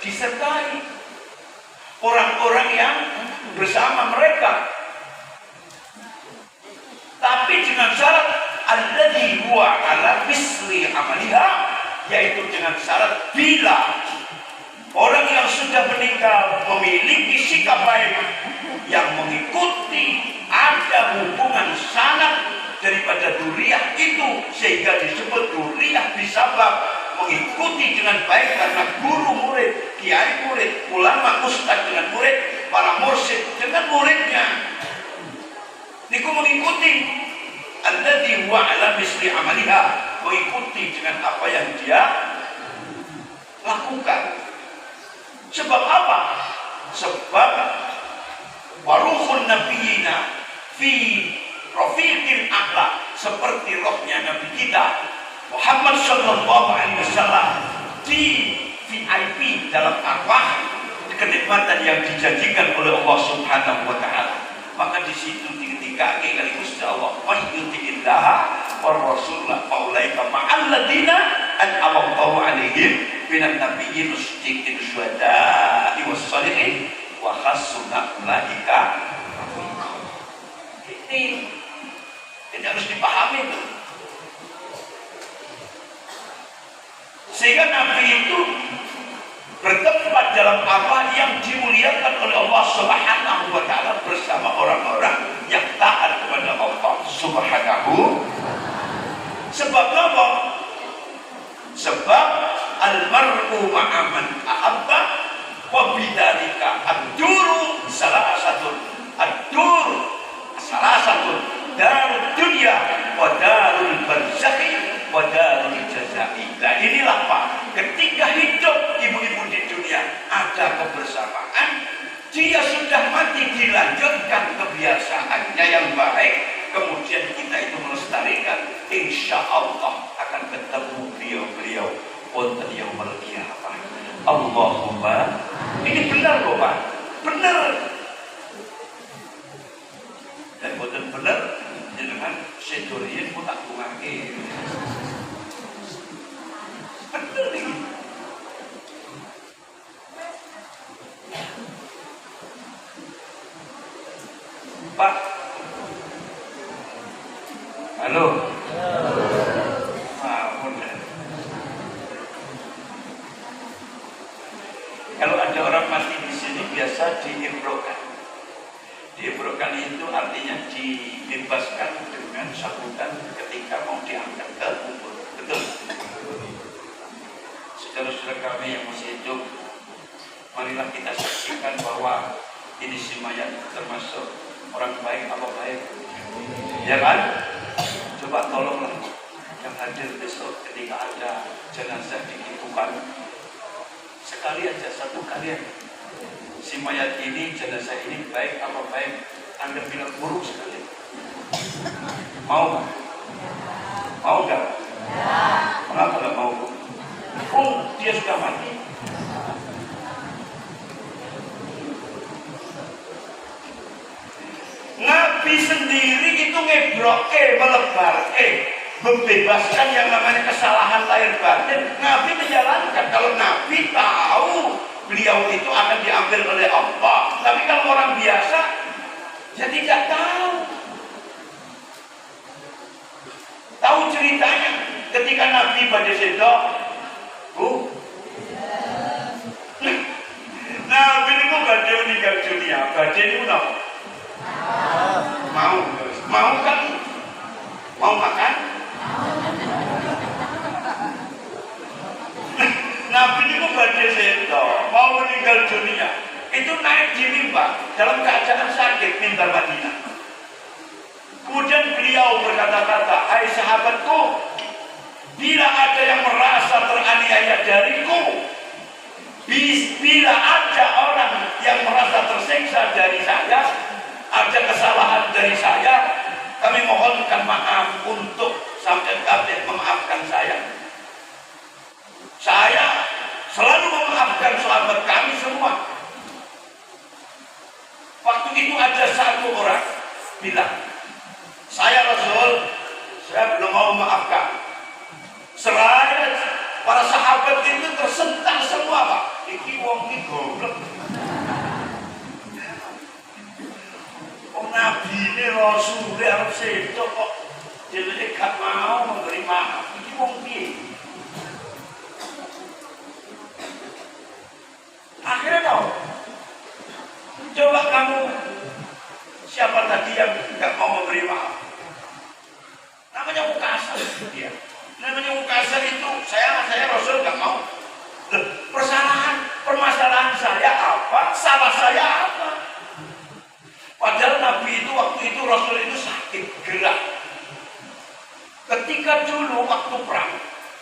disertai, orang-orang yang bersama mereka. Tapi dengan syarat alladzi huwa ala misli amaliha, yaitu dengan syarat bila orang yang sudah meninggal memiliki sikap baik yang mengikuti, ada hubungan sangat daripada duriyah itu, sehingga disebut duriyah bisabab, mengikuti dengan baik karena guru murid, kiai murid, ulama ustaz dengan murid, para mursyid dengan muridnya. Niku mengikuti alladzi huwa ala misli amaliha, mengikuti dengan apa yang dia lakukan. Sebab apa? Sebab waruhun nabiyina fi rafiqil a'la, seperti rohnya Nabi kita Muhammad sallallahu alaihi wasallam di VIP dalam arwah, kenikmatan yang dijanjikan oleh Allah Subhanahu wa taala. Maka di situ ketika kali Gusti Allah wa yutillah wa rasulullah faulaika ma'al ladina an'ama Allahu alaihim minan nabiyyin siddiqin syuhada'i was shalihin wa hasuna ulaika rafiqa. Ini harus dipahami itu. Sehingga Nabi itu bertempat dalam apa yang dimuliakan oleh Allah Subhanahu wa taala bersama orang-orang yang taat kepada Allah Subhanahu. Sebab apa? Sebab almar'u ma'aman ahabba wa bidzalika ad-duru salah satu darul dunya wa darul barzakhi wa darul jazai. Nah inilah Pak, ketika hidup ibu-ibu di dunia ada kebersamaan, dia sudah mati dilanjutkan kebiasaannya yang baik, kemudian kita itu melestarikan, insya Allah akan ketemu beliau-beliau wonten yaumul qiyamah. Allahumma, ini benar loh Pak, benar. Dan benar-benar dengan sedorian pun tak kumake. Benar ini. Pak. Halo. Kalau ada orang mati di sini biasa diibrokan. Diibrokan itu artinya dibebaskan dengan sambutan ketika mau diangkat ke kubur. Betul. Saudara-saudara kami yang masih hidup, marilah kita saksikan bahwa ini si mayat termasuk orang baik apa baik. Ya kan? Coba tolonglah yang hadir besok ketika ada jenazah di kubur. bukan. Sekali aja, satu kali aja. Si mayat ini, jenazah ini baik apa baik, Anda bilang buruk sekali. Mau nggak? Mau nggak? Kenapa nggak mau? Oh, dia sudah mati. Nabi sendiri itu ngebroke, melebarke, membebaskan yang namanya kesalahan lahir batin. Nabi menjalankan. Kalau Nabi tahu beliau itu akan diambil oleh Allah, tapi kalau orang biasa ya tidak tahu. Tahu ceritanya ketika Nabi pada sedok, Nabi itu badai meninggal dunia. Badai itu mau kan? Mau makan? Nabi itu badai sedok, mau meninggal dunia. Itu naik di mimbar dalam keadaan sakit, mimbar Madinah. Kemudian beliau berkata-kata, hai sahabatku, bila ada yang merasa teraniaya dariku, bila ada orang yang merasa tersiksa dari saya, ada kesalahan dari saya, kami mohonkan maaf untuk sampai kami memaafkan saya. Saya selalu memaafkan sahabat kami semua. Waktu itu ada satu orang bilang, saya Rasul, saya belum mau memaafkan. Seraya para sahabat itu tersentak semua, Pak. Iki wong iki goblok. Oh, Nabi ini Rasul arep sedo kok dhewe gak mau memberi maaf. Iki wong piye? Akhirnya tahu. Coba kamu siapa tadi yang gak mau memberi maaf? Namanya Ukasha dia. Namanya Ukasha itu saya Rasul gak mau. Permasalahan saya apa? Salah saya apa? Padahal Nabi itu waktu itu Rasul itu sakit gerak. Ketika dulu waktu perang,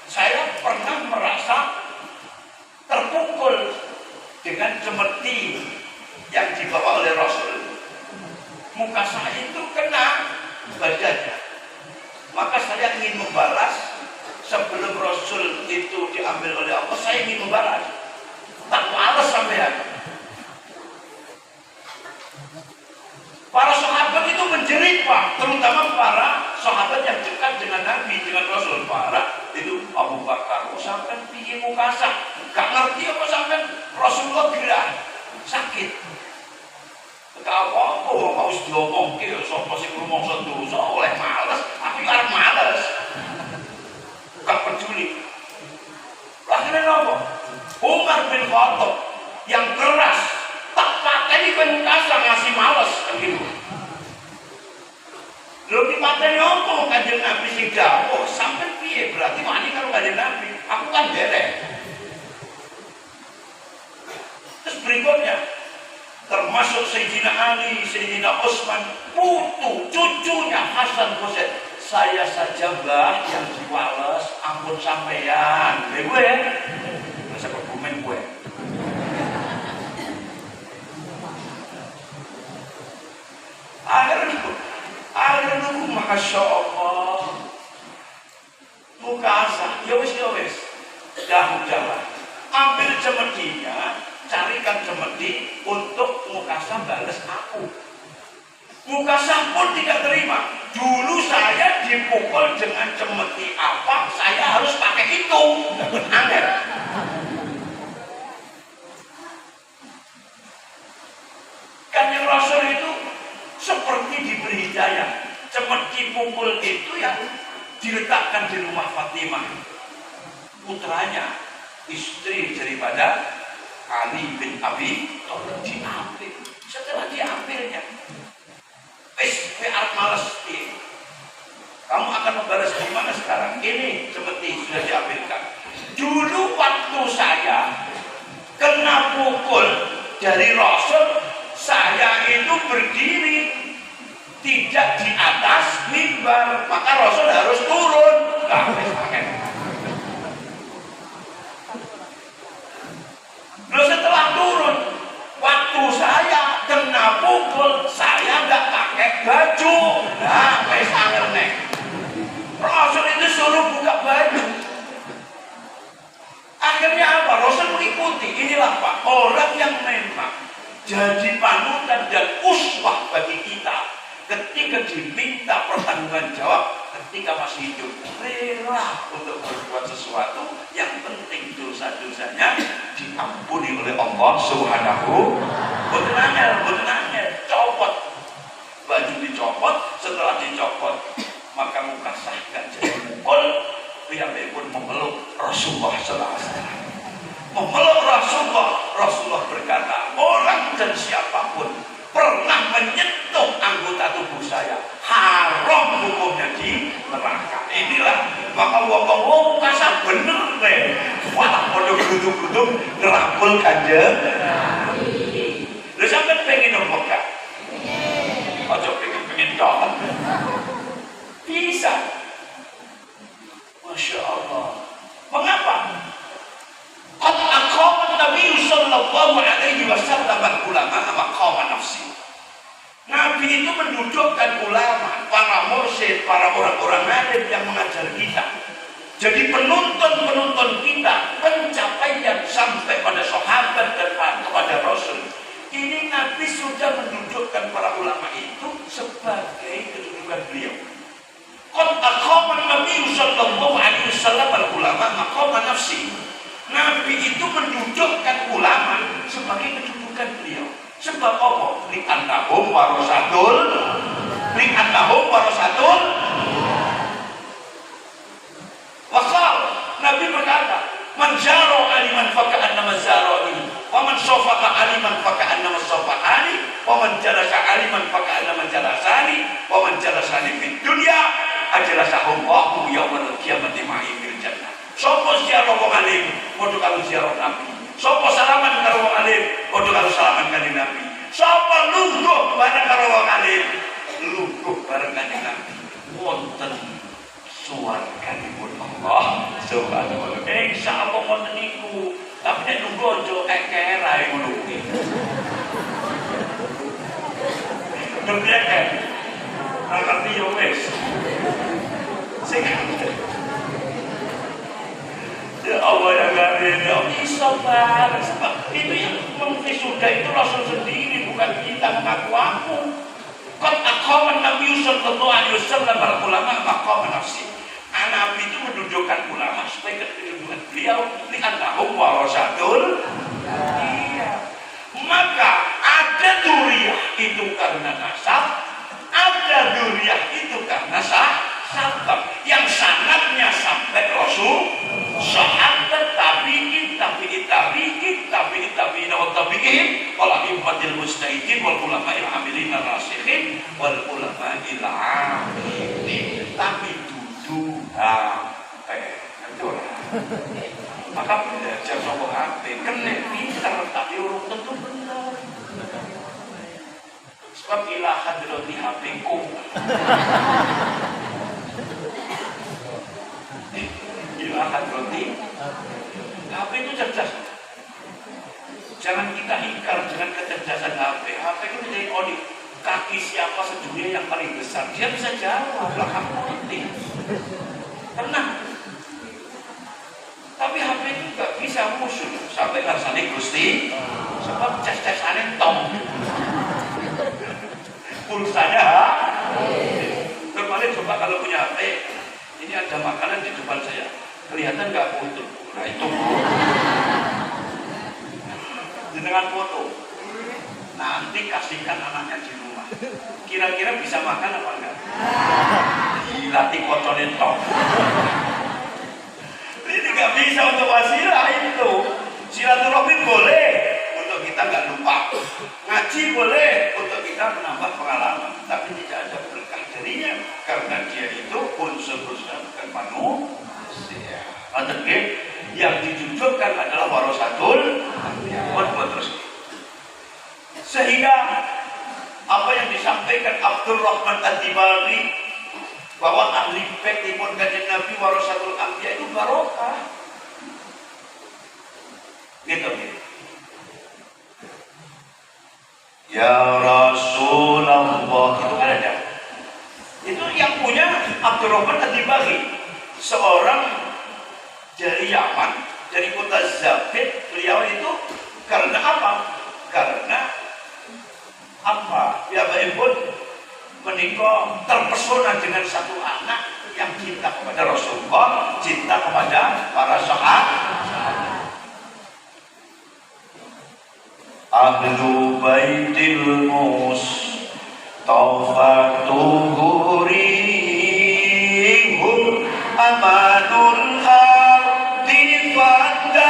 saya pernah merasa terpukul dengan cemeti yang dibawa oleh Rasul. Muka saya itu kena badannya. Maka saya ingin membalas sebelum Rasul itu diambil oleh Allah. Saya ingin membalas. Tak males sampean. Para sahabat itu menjerit, Pak, terutama para sahabat yang dekat dengan Nabi, dengan Rasul. Para itu Abu Bakar, sampai piye Ukasha, gak ngerti apa sampai Rasulullah gerak sakit. Apa mau diomongke sapa sing rumangsa dosa oleh males, tapi arep males. Gak peduli. Akhirnya apa? Umar bin Khattab yang keras tak pateni kowe Ukasha ngasih males kan gitu. Lho dipateni opo Kanjeng Nabi sing dawuh sampai piye berarti wani karo Kanjeng Nabi. Aku kan derek. Terus berikutnya termasuk Sayyidina Ali, Sayyidina Utsman, putu, cucunya Hasan Husain. Saya saja Mbah yang diwales, ampun sampeyan. Gue masa berkomen gue. Akhirnya Masya Allah. Ukasha, ya wis. Dah. Ambil cemetinya, carikan cemeti untuk Ukasha balas aku. Ukasha pun tidak terima. Dulu saya dipukul dengan cemeti apa, saya harus pakai itu. Angger. Kan yang Rasul itu seperti diberi hidayah. Cemeti pukul itu yang diletakkan di rumah Fatimah, putranya, istri daripada Ali bin Abi Thalib, diambil. Setelah diambilnya, arep males piye? Kamu akan membalas gimana sekarang? Ini cemeti sudah diambilkan. Dulu waktu saya kena pukul dari Rasul, saya itu berdiri tidak di atas mimbar, maka Rasul harus turun. Rasul, saya nggak pakai baju. Nah, wes angel nek. Rasul itu suruh buka baju. Akhirnya apa? Rasul mengikuti. Inilah Pak, orang yang memang jadi panutan dan uswah bagi kita. Ketika diminta pertanggungan jawab, ketika masih hidup, rela untuk berbuat sesuatu, yang penting dosa-dosanya diampuni oleh Allah Subhanahu. Boten angel, copot baju, dicopot. Setelah dicopot, maka muka sah gak jadi mukul. Piyambake pun memeluk Rasulullah sallallahu alaihi wasallam. Memeluk Rasulullah berkata, orang dan siapapun pernah menyentuh anggota tubuh saya, haram hukumnya di neraka. Inilah maka wong-wong kasar bener deh. Walah podo grudu-grudu ngerangkul Kanjeng. Lha sampeyan pengen opo gak? Aja pengen tok. Bisa. Masya Allah. Mengapa? Qad aqama Nabi sallallahu alaihi wasallam ulama maqama nafsi. Nabi itu mendudukkan ulama, para mursyid, para orang-orang alim yang mengajar kita. Jadi penuntun kita, pencapaian sampai pada sahabat dan kepada Rasul. Ini Nabi sudah mendudukkan para ulama itu sebagai kedudukan beliau. Qad aqama Nabi sallallahu alaihi wasallam ulama maqama nafsi. Nabi itu mendudukkan ulama sebagai kedudukan beliau. Sebab apa? Li'annahum warasatul. Wakal Nabi berkata, man zaro aliman faka'annama zaroni, wa man sofaka aliman faka'annama sofakani, wa man jalasa aliman faka'annama jalasani, wa man jalasani fid dunya ajalasahum wa'hu yawmal qiyamati ma'i fil jannah. Sopo ziarah wong alim, padha karo ziarah Nabi. Sopo salaman karo wong alim, padha karo salaman kanjeng Nabi. Sopo lungguh bareng karo wong alim, lungguh bareng kanjeng Nabi. Wonten suwarganipun Allah Subhanahu wa taala. Insyaallah wonten niku. Tapi nek lungguh aja eker ae ngono kuwi. Ngerti ngerti yo wis. Sing ya Allah yang garing, ya bisa banget. Sebab itu yang sudah itu Rasul sendiri, bukan kita mengaku-aku. Qad aqama Nabi sallallahu alaihi wasallam para ulama maqama nafsi. Nabi itu mendudukkan ulama sebagai kedudukan beliau li'annahum warasatul. Iya. Maka ada duriyah itu karena nasab, ada duriyah itu karena sabab yang sanadnya sampai Rasul, sahabat, tabi'in, wa tabi'in, wal a'immatil mujtahidin, wal ulama'il amilin ar-rasikhin, wal ulama'il 'amilin. Tapi dudu HP. Betul. Maka belajar saka HP kene pinter tapi urung tentu bener. Sebab ila hadrati HP ku. Ilahan roti. HP itu cerdas. Jangan kita ingkar dengan kecerdasan HP. HP itu menjadi audit. Kaki siapa sedunia yang paling besar? Dia bisa jawab. Lah kamu ngerti. Tenang. Tapi HP itu nggak bisa musuh sampai rasanya Gusti. Sebab ces-cesannya tong. Pulsanya. Kemarin coba kalau punya HP. Ini ada makanan di depan saya. Kelihatan nggak foto? Nah itu dengan foto. Nanti kasihkan anaknya di rumah. Kira-kira bisa makan apa enggak? Dilatih kocorin tok. Ini nggak bisa untuk wasilah itu. Silaturahmi boleh untuk kita nggak lupa. Ngaji boleh untuk kita menambah pengalaman. Tapi tidak ada berkah darinya karena dia itu unsur-unsur bukan manusia. Yang didudukkan adalah warasatul terus. Sehingga apa yang disampaikan Abdul Rahman Ad-Dibari bahwa ahli bait tipun kanjeng Nabi warasatul anbiya itu barokah. Gitu. Ya Rasul Abdurrahman Ad-Dibaghi, seorang dari Yaman, dari kota Zabid. Beliau itu karena apa? Karena apa? Ya pun menikah terpesona dengan satu anak yang cinta kepada Rasulullah, cinta kepada para sahabat. Ahlu baitil mustafa tuhurihum amanul ardi fadakiri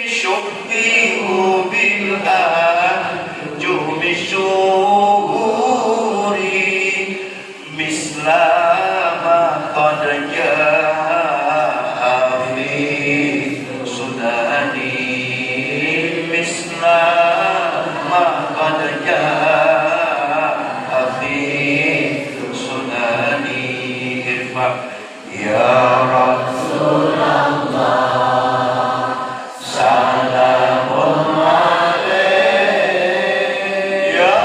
syubbihu bil anjumi syuhuri mislama qad jaa fi sudani mislama qad jaa fi sudani irfa ya Rasulullah salamun alaik ya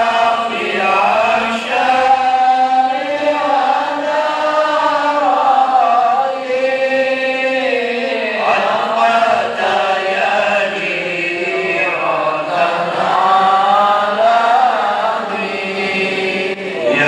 Rafi'a syari'ana ra'i al-wata ya jiratan alami ya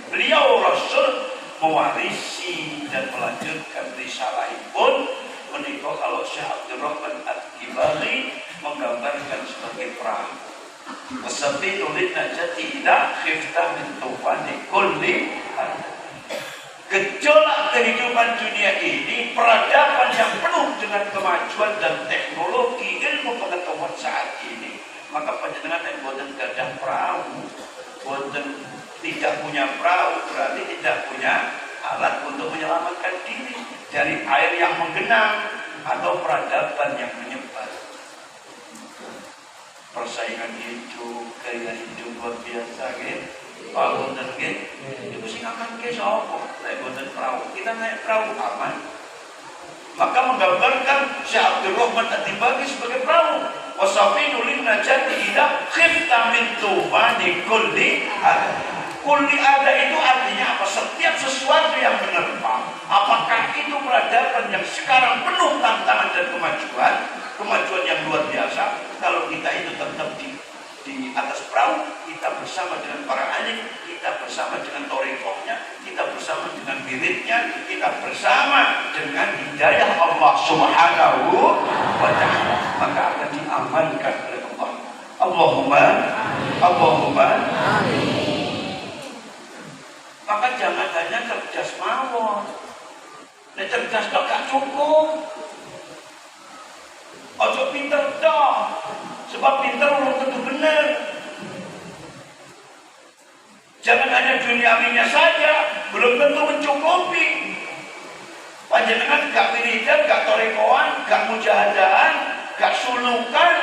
beliau Rasul mewarisi dan melanjutkan risalah pun menikah kalau Syekh Abdurrahman Ad-Dibaghi menggambarkan sebagai perahu. Seperti nulis najati ila khifta min tufani kulli gejolak kehidupan dunia ini, peradaban yang penuh dengan kemajuan dan teknologi ilmu pengetahuan saat ini, maka panjenengan yang boten gadah perahu, boten tidak punya perahu, berarti tidak punya alat untuk menyelamatkan diri dari air yang menggenang atau peradaban yang menyebar. Persaingan hidup, gaya hidup luar biasa, gitu. Kalau boten gitu, itu sih akan ke sopo. Naik boten perahu, kita naik perahu aman. Maka menggambarkan Syekh Abdurrahman Ad-Dibaghi sebagai perahu. wasafinu lin najati idza khifta min tufani kulli ada. Kulli ada itu artinya apa? Setiap sesuatu yang menerpa, apakah itu peradaban yang sekarang penuh tantangan dan kemajuan yang luar biasa. Kalau kita itu tetap di atas perahu, kita bersama dengan para alim, kita bersama dengan torikohnya, kita bersama dengan wiridnya, kita bersama dengan hidayah Allah Subhanahu wa ta'ala, maka akan diamankan oleh Allah. Allahumma amin. Maka jangan hanya cerdas mawon. Nek cerdas tok gak cukup. Ojo pinter tok. Sebab pinter belum tentu benar. Jangan hanya duniawinya saja, belum tentu mencukupi. Panjenengan gak wiridan, gak torekoan, gak mujahadahan, gak sulukan,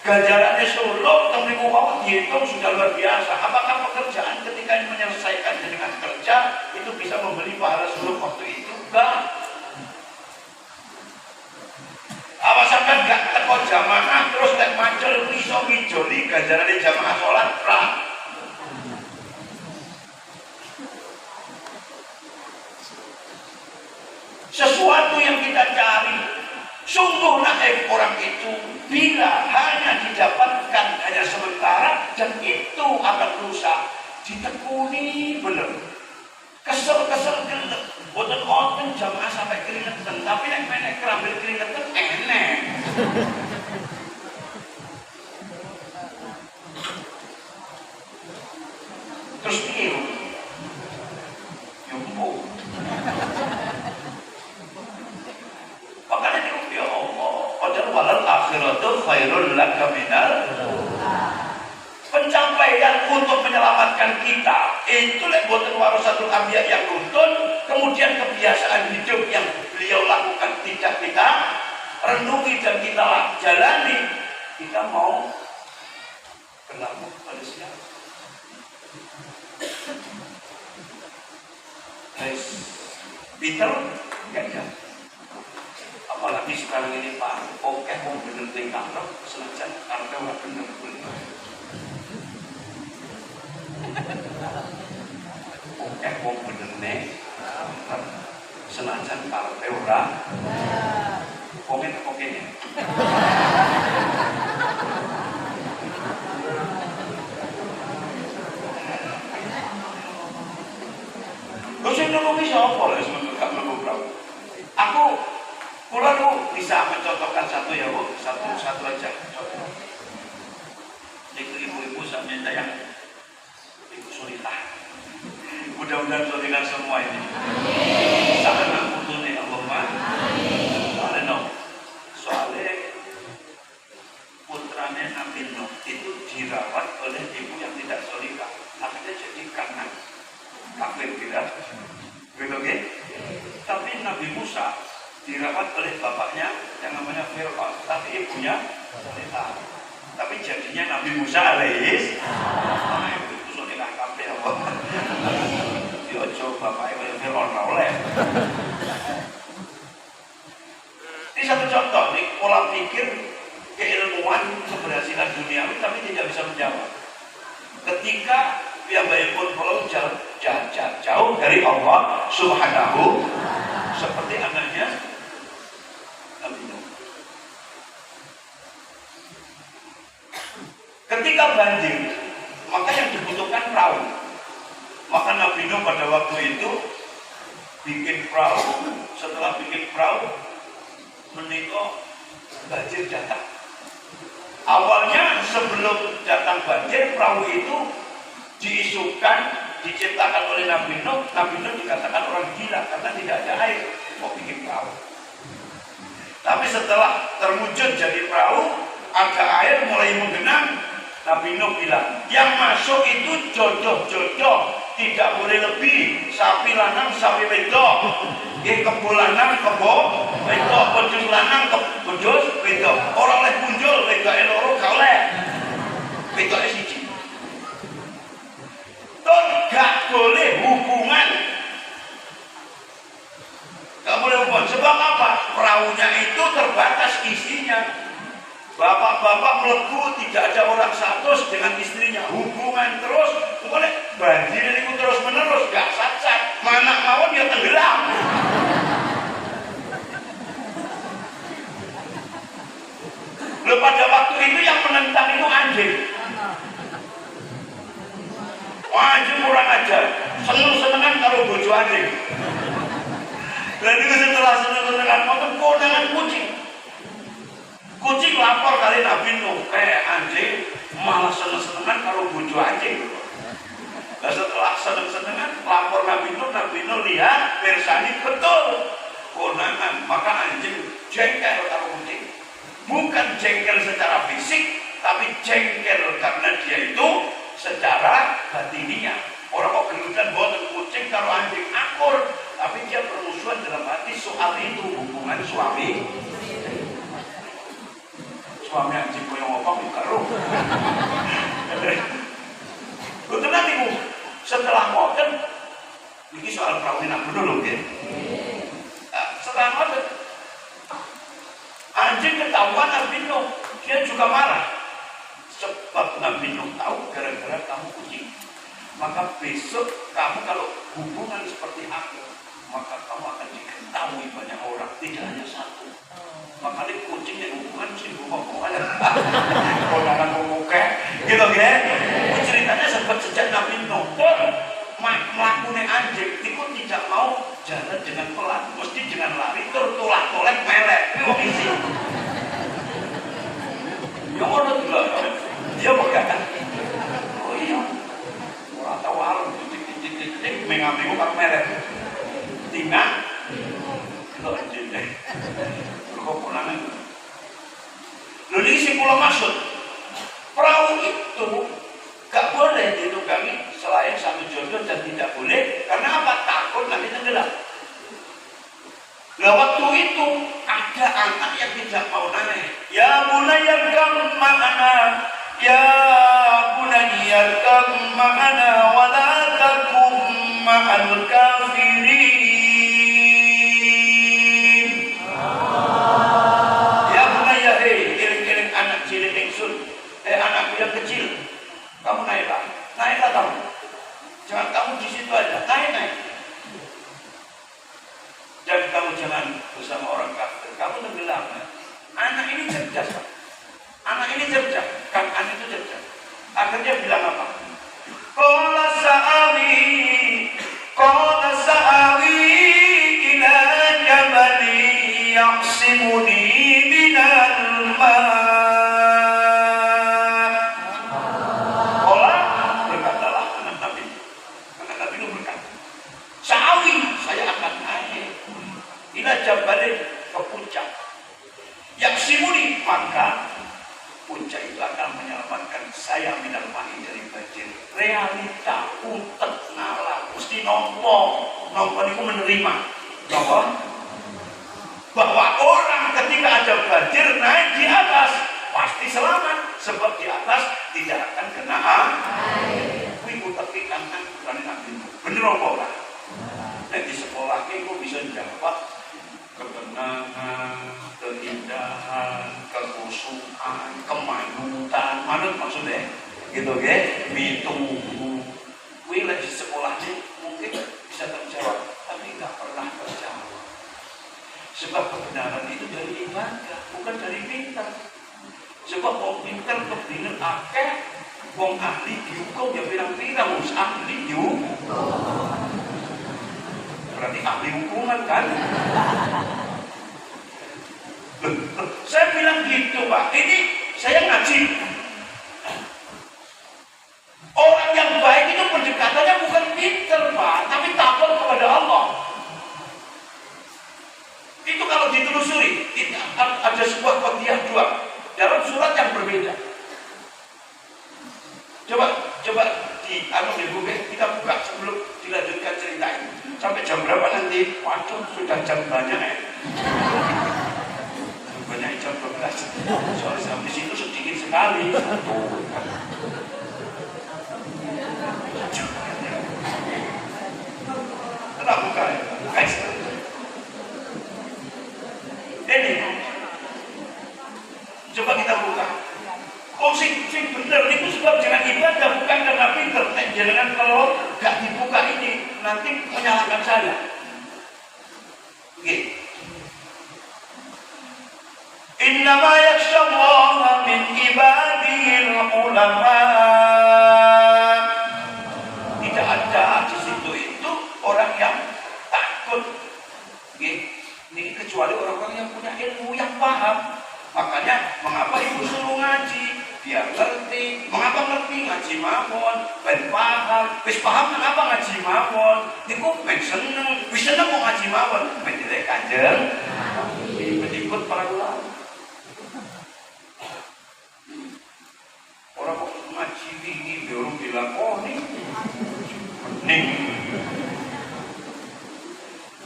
ganjarannya suluk, temriku wawah dihitung sudah luar biasa. Apakah pekerjaan ketika ini menyelesaikan dengan kerja itu bisa membeli pahala suluk waktu itu? Enggak. Apa sampai gak teko jamaah terus tek macul iso ngijoli ganjarannya jamaah sholat lah. Sesuatu yang kita cari sungguh naif orang itu bila hanya didapatkan hanya sementara dan itu akan rusak. Ditekuni bener. Kesel gelek. Boten wonten jamaah sampai keringetan, tapi nek menek kerambil keringetan enek. Terus piye? Yumbo. Makanya itu ya Allah, padahal walal akhiratu khairul laka minal. Pencapaian untuk menyelamatkan kita itu lek boten warasatul anbiya yang nuntun, kemudian kebiasaan hidup yang beliau lakukan tidak kita renungi dan kita jalani, kita mau berlaku pada siapa? Guys, Peter gajah. Apalagi sekarang ini Pak, oke mau bener tingkah senajan karena orang bener wong bener senajan karepe ora komen. Lho sing nulungi sapa lho semoga gak mlebu perahu. Kula lu bisa mencontohkan satu ya Bu, satu aja. Itu ibu-ibu sampeyan yang ibu Sulitah. Mudah-mudahan Sulitah semua ini. Sangat ampuni Allahumma. Soalnya putranya Nabi Nuh itu dirawat oleh ibu yang tidak Sulitah. Akhirnya jadi kanan. Kafir tidak. Betul kan? Tapi Nabi Musa dirawat oleh bapaknya yang namanya Fir'aun, tapi ibunya Sulitah. Tapi jadinya Nabi Musa alaihis itu Sulitah kafir apa? Diojo bapaknya oleh Fir'aun oleh. Ini satu contoh nih pola pikir keilmuan keberhasilan duniawi tapi tidak bisa menjawab. Ketika piyambakipun kalau jauh dari Allah Subhanahu, seperti anaknya Nabi Nuh. Ketika banjir, maka yang dibutuhkan perahu. Maka Nabi Nuh pada waktu itu bikin perahu. Setelah bikin perahu, menikah banjir datang. Awalnya sebelum datang banjir, perahu itu diisukan, diciptakan oleh Nabi Nuh. Nabi Nuh dikatakan orang gila karena tidak ada air mau bikin perahu. Tapi setelah terwujud jadi perahu, ada air mulai menggenang. Nabi Nuh bilang, yang masuk itu jodoh-jodoh, tidak boleh lebih. Sapi lanang, sapi wedok. Kebo lanang, kebo wedok. Wedus lanang, wedus wedok. Orang oleh punjul, wedok loro gak oleh. Wedok siji. Ton gak boleh hubungan. Gak boleh hubungan. Sebab apa? Perahunya itu terbatas isinya. Bapak bapak melebu tidak ada orang satu dengan istrinya, hubungan terus, boleh banjir ini terus menerus, gak sat-sat, mana mawon dia tenggelam. Lalu pada waktu itu yang menentang itu anjing. Anjing kurang ajar, seneng-senengan kalau bojo anjing. Dan itu setelah seneng-senengan motor kondangan kucing. Kucing lapor kali Nabi Nuh, anjing malah seneng-senengan kalau bojo anjing. Dan setelah seneng-senengan lapor Nabi Nuh lihat persani betul kondangan, maka anjing jengkel kalau kucing. Bukan jengkel secara fisik, tapi jengkel karena dia itu secara batiniah. Orang kok geludan boten kucing kalau anjing akur, tapi dia bermusuhan dalam hati soal itu hubungan suami anjing koyo ngopong karo. Betul nanti Bu, setelah ngoten ini soal perkawinan dulu ya. Setelah ngoten anjing ketahuan Nabi Nuh, dia juga marah. Sebab Nabi Nuh tahu gara-gara kamu kucing. Maka besok kamu kalau hubungan seperti aku, maka kamu akan diketahui banyak orang, tidak hanya satu. Maka ini kucing yang hubungan sih ngomong aja. Kondangan ngomongke, gitu ya. Ceritanya sejak Nabi Nuh pun melakukan anjing itu tidak mau jalan dengan pelan, mesti dengan lari tertolak-tolak melek. Kok isi? Ya orang juga, dia berkata, oh iya, orang tahu alam, titik-titik mengambil kak melek. Tinggal, itu anjing deh. Kok pulangan? Lalu ini si pulau maksud, perahu itu gak boleh ditunggangi selain satu jodoh dan tidak boleh karena apa? Takut nanti tenggelam. Nah waktu itu ada anak yang tidak mau naik. Ya bunayya kam ma'ana, ya bunayya kam ma'ana, wa la takum ma'al kafirin. Ya bunayya, iring-iring anak cilik ingsun, anakku yang kecil. Kamu naiklah kamu. Jangan kamu di situ aja, naik. Dan kamu jangan bersama orang kafir. Kamu tenggelam. Anak ini cerdas, Pak. Anak ini cerdas. Kan anak itu cerdas. Akhirnya bilang apa? Qala sa'awi ila jabali yaqsimuni minal ma'. Jabalin ke puncak yang simuni, maka puncak itu akan menyelamatkan saya minal ma'i dari banjir. Realita utek ngalah mesti nompo itu menerima bahwa orang ketika ada banjir naik di atas pasti selamat, sebab di atas tidak akan kena air. Kuwi tepikan kan bukan Nabi. Bener apa ora? Nek di sekolah ki kok bisa jawab ketenangan, keindahan, kekhusyukan, kemanutan, manut maksudnya, gitu ya, mitunggu. Wilayah di sekolahnya mungkin bisa terjawab, tapi nggak pernah terjawab. Sebab kebenaran itu dari ibadah, bukan dari pintar. Sebab wong pintar kebenaran akeh, wong ahli dihukum ya pirang-pirang, wong ahli dihukum. Berarti ahli hukuman kan? Saya bilang gitu Pak, ini saya ngaji. Orang yang baik itu pendekatannya bukan pinter Pak, tapi takut kepada Allah. Itu kalau ditelusuri, itu ada sebuah qadiyah dua dalam surat yang berbeda. Coba di buku kita buka sebelum dilanjutkan cerita ini. Sampai jam berapa nanti? Waduh, sudah jam banyak ya. Banyak jam 12. Soalnya sampai situ sedikit sekali. Tenang buka ya. Guys. Ini. Coba kita buka. nanti menyalahkan saya. Oke. Innama yakhshallaha min ibadihil ulama. Tidak ada di situ itu orang yang takut. Ini kecuali orang-orang yang punya ilmu, yang paham. Makanya mengapa ibu suruh ngaji? Biar ngerti. Mengapa ngerti? Ngaji mawon. Ben paham. Wis paham mengapa ngaji mawon? Niku ben seneng. Wis seneng mau ngaji mawon. Ben direk Kanjeng. Ikut para ulama. Orang kok ngaji ini baru bilang, oh nih mending.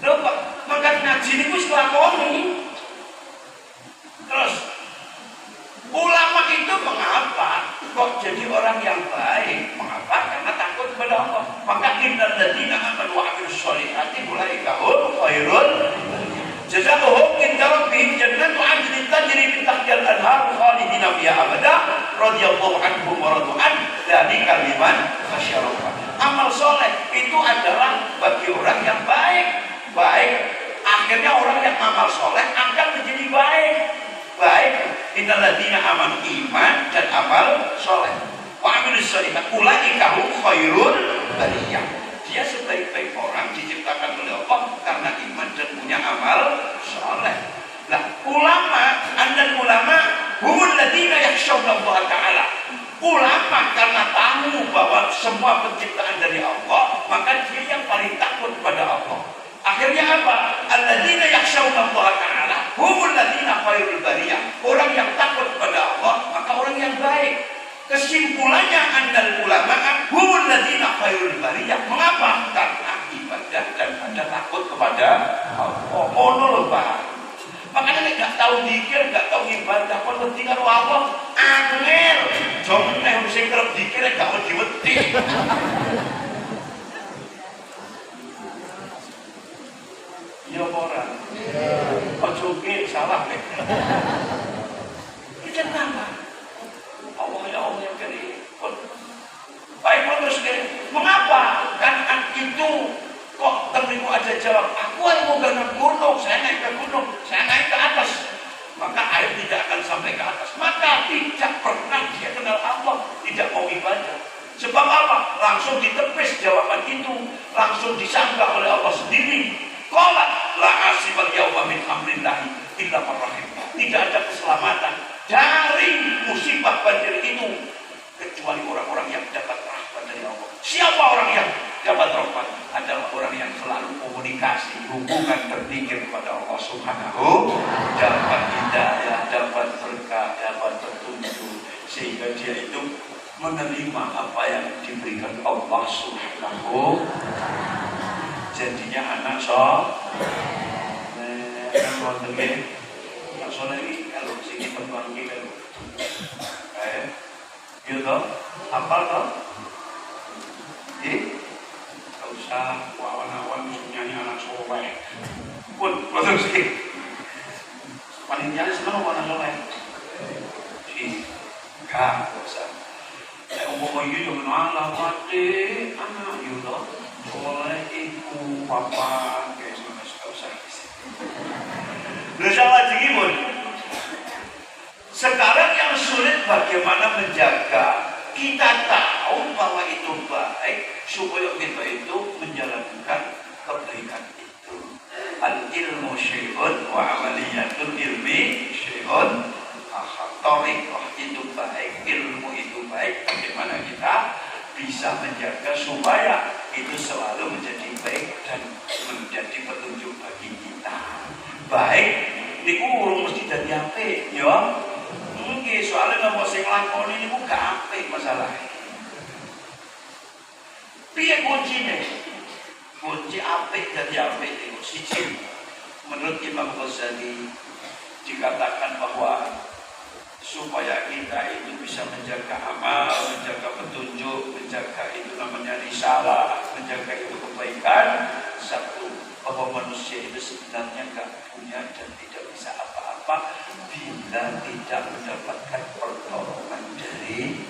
Lupa, maka ngaji ini wis lakoni. Terus ulama itu mengapa kok jadi orang yang baik? Mengapa? Karena takut kepada Allah. Maka innal ladzina amanu wa 'amilus sholihati ulaika hum khairul jazaohum inda rabbihim jannatu 'adnin tajri min tahtiha al-anhar khalidina fiha abada radhiyallahu anhum wa radu an dzalika liman khasyara. Amal soleh itu adalah bagi orang yang baik. Akhirnya orang yang amal soleh akan menjadi baik. Innal ladzina amanu, iman dan amal soleh, wa 'amilus sholihati ulaika hum khairul bariyah. Dia sebaik-baik orang diciptakan oleh Allah karena iman dan punya amal soleh. Nah, ulama humul ladzina yakhshawna Allah Ta'ala. Ulama karena tahu bahwa semua penciptaan dari Allah, maka dia yang paling takut kepada Allah. Akhirnya apa? Alladzina yakhshawna Allah Ta'ala humul ladzina khairul bariyah. Orang yang takut kepada Allah, maka orang yang baik. Kesimpulannya annal ulama humul ladzina khairul bariyah. Mengapa? Karena ibadah dan ada takut kepada Allah. Ono Pak. Makanya enggak tahu zikir, enggak tahu ibadah, kok wedi karo Allah angel. Jom nek sing kerep zikir enggak wedi-wedi. Ya ora. Ojo ke salah nek. Iki kenapa? Allah ya Allah yang karim. Baik terus mengapa? Kan itu kok terlimu ada jawab, aku mau ke gunung, saya naik ke gunung, saya naik ke atas, maka air tidak akan sampai ke atas. Maka tidak pernah dia kenal Allah, tidak mau ibadah. Sebab apa? Langsung ditepis jawaban itu, langsung disanggah oleh Allah sendiri. Qala la asibal yawma min amrillahi illa man rahim. Tidak ada keselamatan dari musibah banjir itu kecuali orang-orang yang dapat rahmat dari Allah. Siapa orang yang dapat rahmat? Adalah orang yang selalu komunikasi, hubungan berpikir kepada Allah Subhanahu, dapat hidayah, dapat berkah, dapat petunjuk, sehingga dia itu menerima apa yang diberikan Allah Subhanahu. Jadinya anak soleh ini kalau sini terbangki kalau gitu, apa toh? Gak usah wawan-wawan nyanyi anak soleh. Pun betul sih. Panitianya senang anak soleh. Gak usah. Saya umum ini juga mengalah mati anak yudo. Soleh ibu papa kayak semua gak usah. Dosa lagi pun. Sekarang yang sulit bagaimana menjaga. Kita tahu bahwa itu baik supaya kita itu menjalankan kebaikan itu. Al ilmu syai'un wa amaliyatul ilmi syai'un akhar. Thariqah itu baik, ilmu itu baik. Bagaimana kita bisa menjaga supaya itu selalu menjadi baik dan menjadi petunjuk bagi kita. Baik, niku urung mesti dadi apik, ya. Nggih, soalnya nopo sing lakoni niku gak apik masalahe. Piye kuncine? Kunci apik dadi apik niku siji. Menurut Imam Ghazali dikatakan bahwa supaya kita itu bisa menjaga amal, menjaga petunjuk, menjaga itu namanya risalah, menjaga itu kebaikan. Satu, bahwa manusia itu sebenarnya gak punya dan tidak bisa apa-apa bila tidak mendapatkan pertolongan dari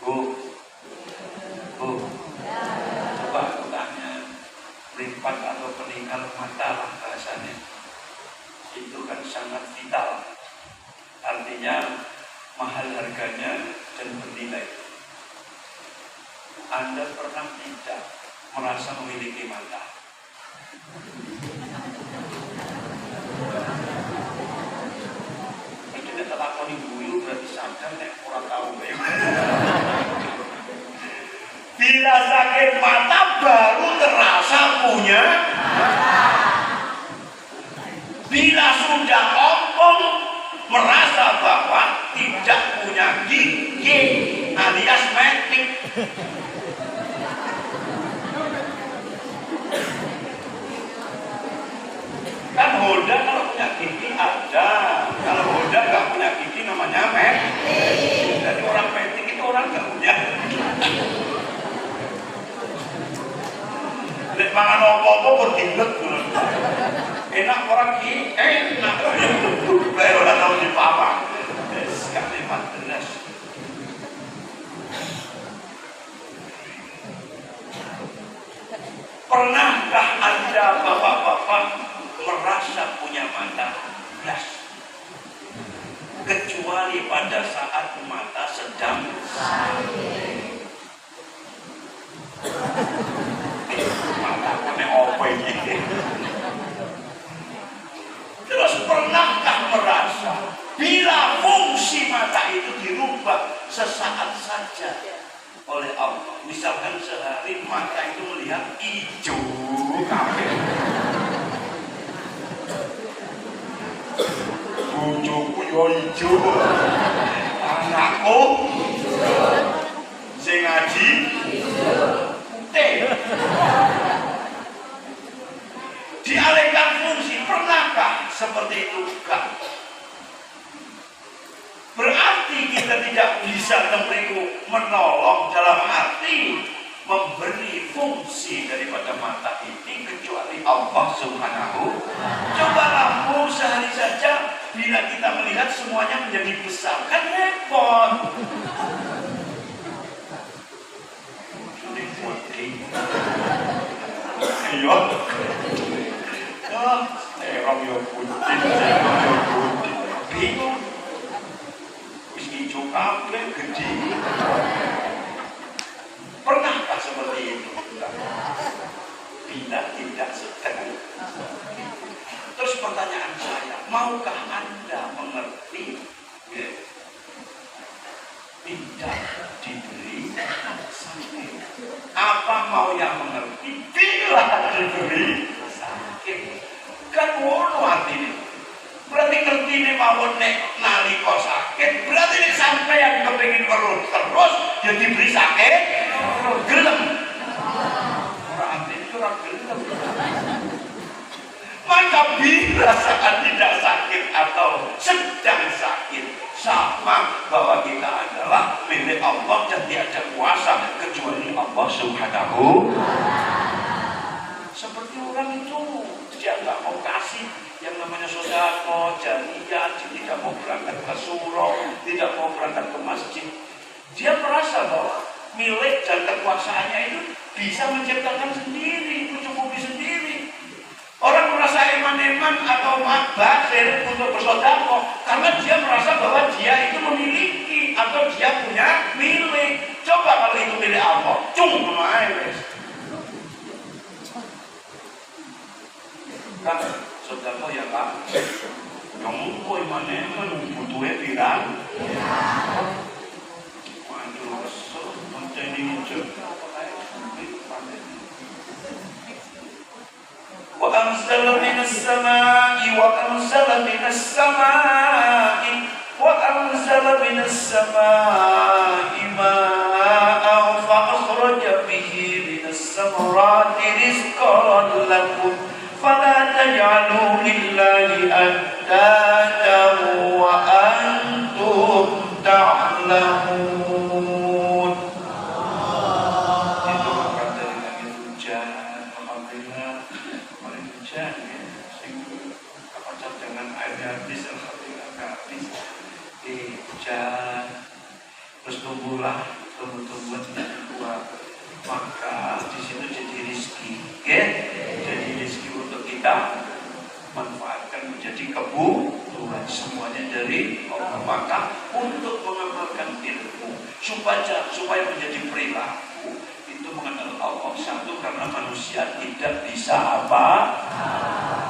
Bu, empat atau peninggal mata lah bahasanya. Itu kan sangat vital. Artinya mahal harganya dan bernilai. Anda pernah tidak merasa memiliki mata? Itu tidak terlakoni bulu berarti sadar nek orang tahu ya. Bila sakit mata baru terasa punya. Bila sudah ompong merasa bahwa tidak punya gigi alias metik. Kan Honda kalau punya gigi ada, kalau Honda nggak punya gigi namanya metik. Jadi orang metik itu orang nggak punya. Nek mangan apa-apa berdinget dulu. Enak orang ini, enak. Baru udah tahu di papa. Sekali 14. Pernahkah Anda bapak-bapak merasa punya mata belas? Kecuali pada saat mata sedang sakit. Mata kena apa ini? Terus pernahkah merasa bila fungsi mata itu dirubah sesaat saja oleh Allah? Misalkan sehari mata itu melihat hijau kabeh. Bojoku yo hijau. Anakku sing ngaji dialihkan fungsi. Pernahkah seperti itu? Enggak. Berarti kita tidak bisa menolong dalam arti memberi fungsi daripada mata ini kecuali Allah Subhanahu. Coba lampu sehari saja bila kita melihat semuanya menjadi besar kan repot. Ayo. Terong yo putih, bingung. Wis hijau kabeh gede. Pernahkah seperti itu? Bila tidak sedang. Terus pertanyaan saya, maukah Anda mengerti? Ya. Tidak diberi sakit. Apa mau yang mengerti? Bila diberi sakit. Kan ngono artinya. Berarti ngerti nih mawon nek nalika sakit. Berarti nek sampai yang kepengin weruh terus ya diberi sakit. Gelem. Ora artinya ora gelem. Maka bila saat tidak sakit atau sedang sakit, sama bahwa kita adalah milik Allah dan tidak ada kuasa kecuali Allah Subhanahu. Seperti orang itu dia nggak mau kasih yang namanya sodako, jariyah, dia tidak mau berangkat ke surau, tidak mau berangkat ke masjid. Dia merasa bahwa milik dan kekuasaannya itu bisa menciptakan sendiri, mencukupi sendiri. Orang merasa eman-eman atau basir untuk bersodako karena dia merasa bahwa dia itu memiliki atau dia punya milik. Coba kalau itu milik Allah, cuma kan sodako ya Pak, kamu kok eman-eman butuhnya pirang? Waduh, kesel, mencari hijau. وأنزل من السماء وأنزل من السماء وأنزل من السماء ماء فأخرج به من الثمرات رزقا لكم فلا تجعلوا لله أندادا وأنتم تعلمون. Terus tumbuhlah tumbuh-tumbuhan yang kuat, maka di situ jadi rizki, jadi kita manfaatkan menjadi kebutuhan, semuanya dari Allah. Maka untuk mengamalkan ilmu supaya menjadi perilaku itu mengenal Allah. Satu, karena manusia tidak bisa apa.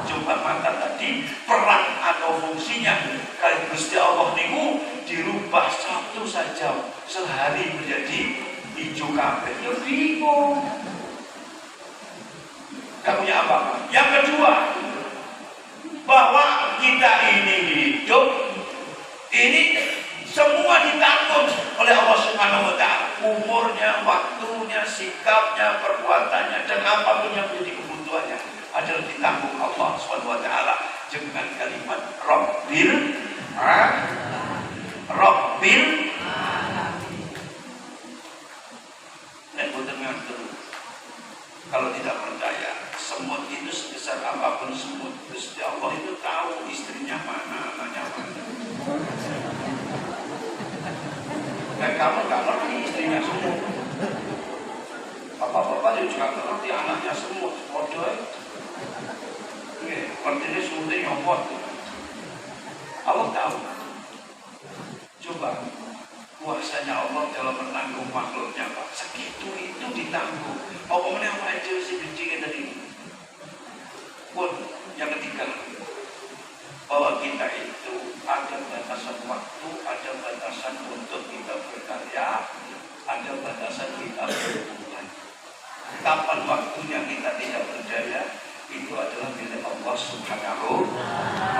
Coba mata tadi peran atau fungsinya kali Gusti Allah niku dirubah satu saja sehari menjadi hijau kabeh, ya bingung. Gak punya apa-apa. Yang kedua, bahwa kita ini hidup ini semua ditanggung oleh Allah Subhanahu wa Ta'ala. Umurnya, waktunya, sikapnya, perbuatannya, dan apapun yang menjadi kebutuhannya adalah ditanggung Allah Subhanahu wa Ta'ala dengan kalimat Rabbil kalau tidak percaya, semut itu sebesar apapun semut, Gusti Allah itu tahu istrinya mana, anaknya mana. Dan kamu gak ngerti istrinya semut. Bapak-bapak juga gak ngerti anaknya semut. Bodoh. Artinya semutnya nyopot. Allah tahu. Coba kuasanya Allah dalam menanggung makhluknya, Pak. Segitu itu ditanggung. Pokoknya apa aja sih bincangnya tadi. Pun yang ketiga, bahwa kita itu ada batasan waktu, ada batasan untuk kita berkarya, ada batasan kita berhubungan. Kapan waktunya kita tidak berdaya, itu adalah milik Allah Subhanahu.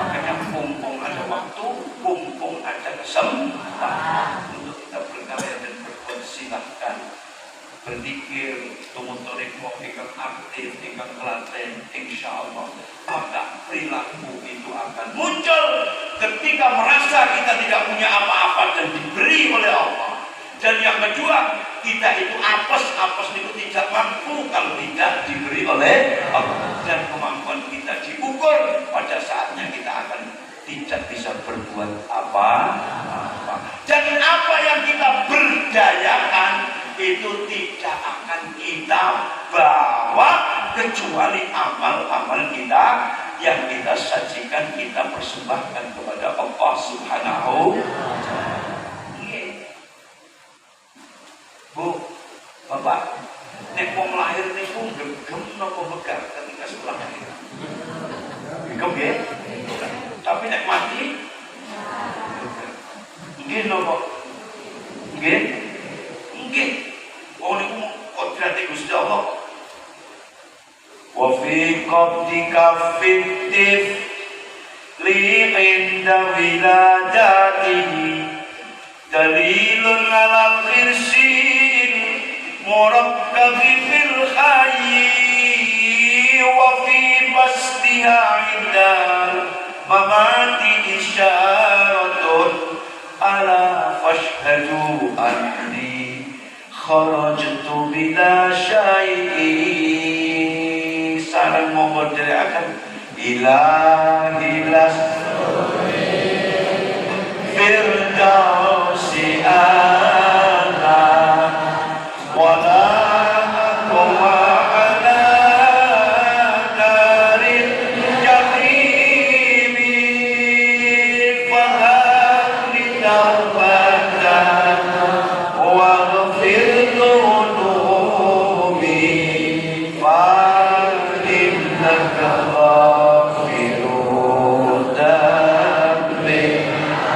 Makanya mumpung ada waktu, mumpung ada kesempatan untuk kita berkarya dan berbuat, silahkan berzikir, tumut-toriko, ingkang aktif, ingkang telaten, insya Allah maka perilaku itu akan muncul ketika merasa kita tidak punya apa-apa dan diberi oleh Allah. Dan yang kedua, kita itu apes itu tidak mampu kalau tidak diberi oleh Allah. Dan kemampuan kita diukur pada saatnya kita akan tidak bisa berbuat apa-apa. Dan apa yang kita berdayakan itu tidak akan kita bawa kecuali amal-amal kita yang kita sajikan, kita persembahkan kepada Allah Subhanahu wa Ta'ala. Bu, Bapak, nek wong lahir niku gegem napa megar ketika setelah lahir? Gegem nggih? Tapi nek mati nggih napa? Nggih. Nggih. Wong niku kodrate Gusti Allah. Wa fi qabdika fittif li inda wiladatihi dalilun ala khirsin murakkabi fil khayyi wa fi basdiha indal mamati isyaratun ala fashhadu anni kharajtu bila syai'i. Saran monggo dherekaken ilahilas firdausi ala wala aquma ala daril jahimi fahadli tawbatan waghfir dhunubi fa innaka ghafirud dambi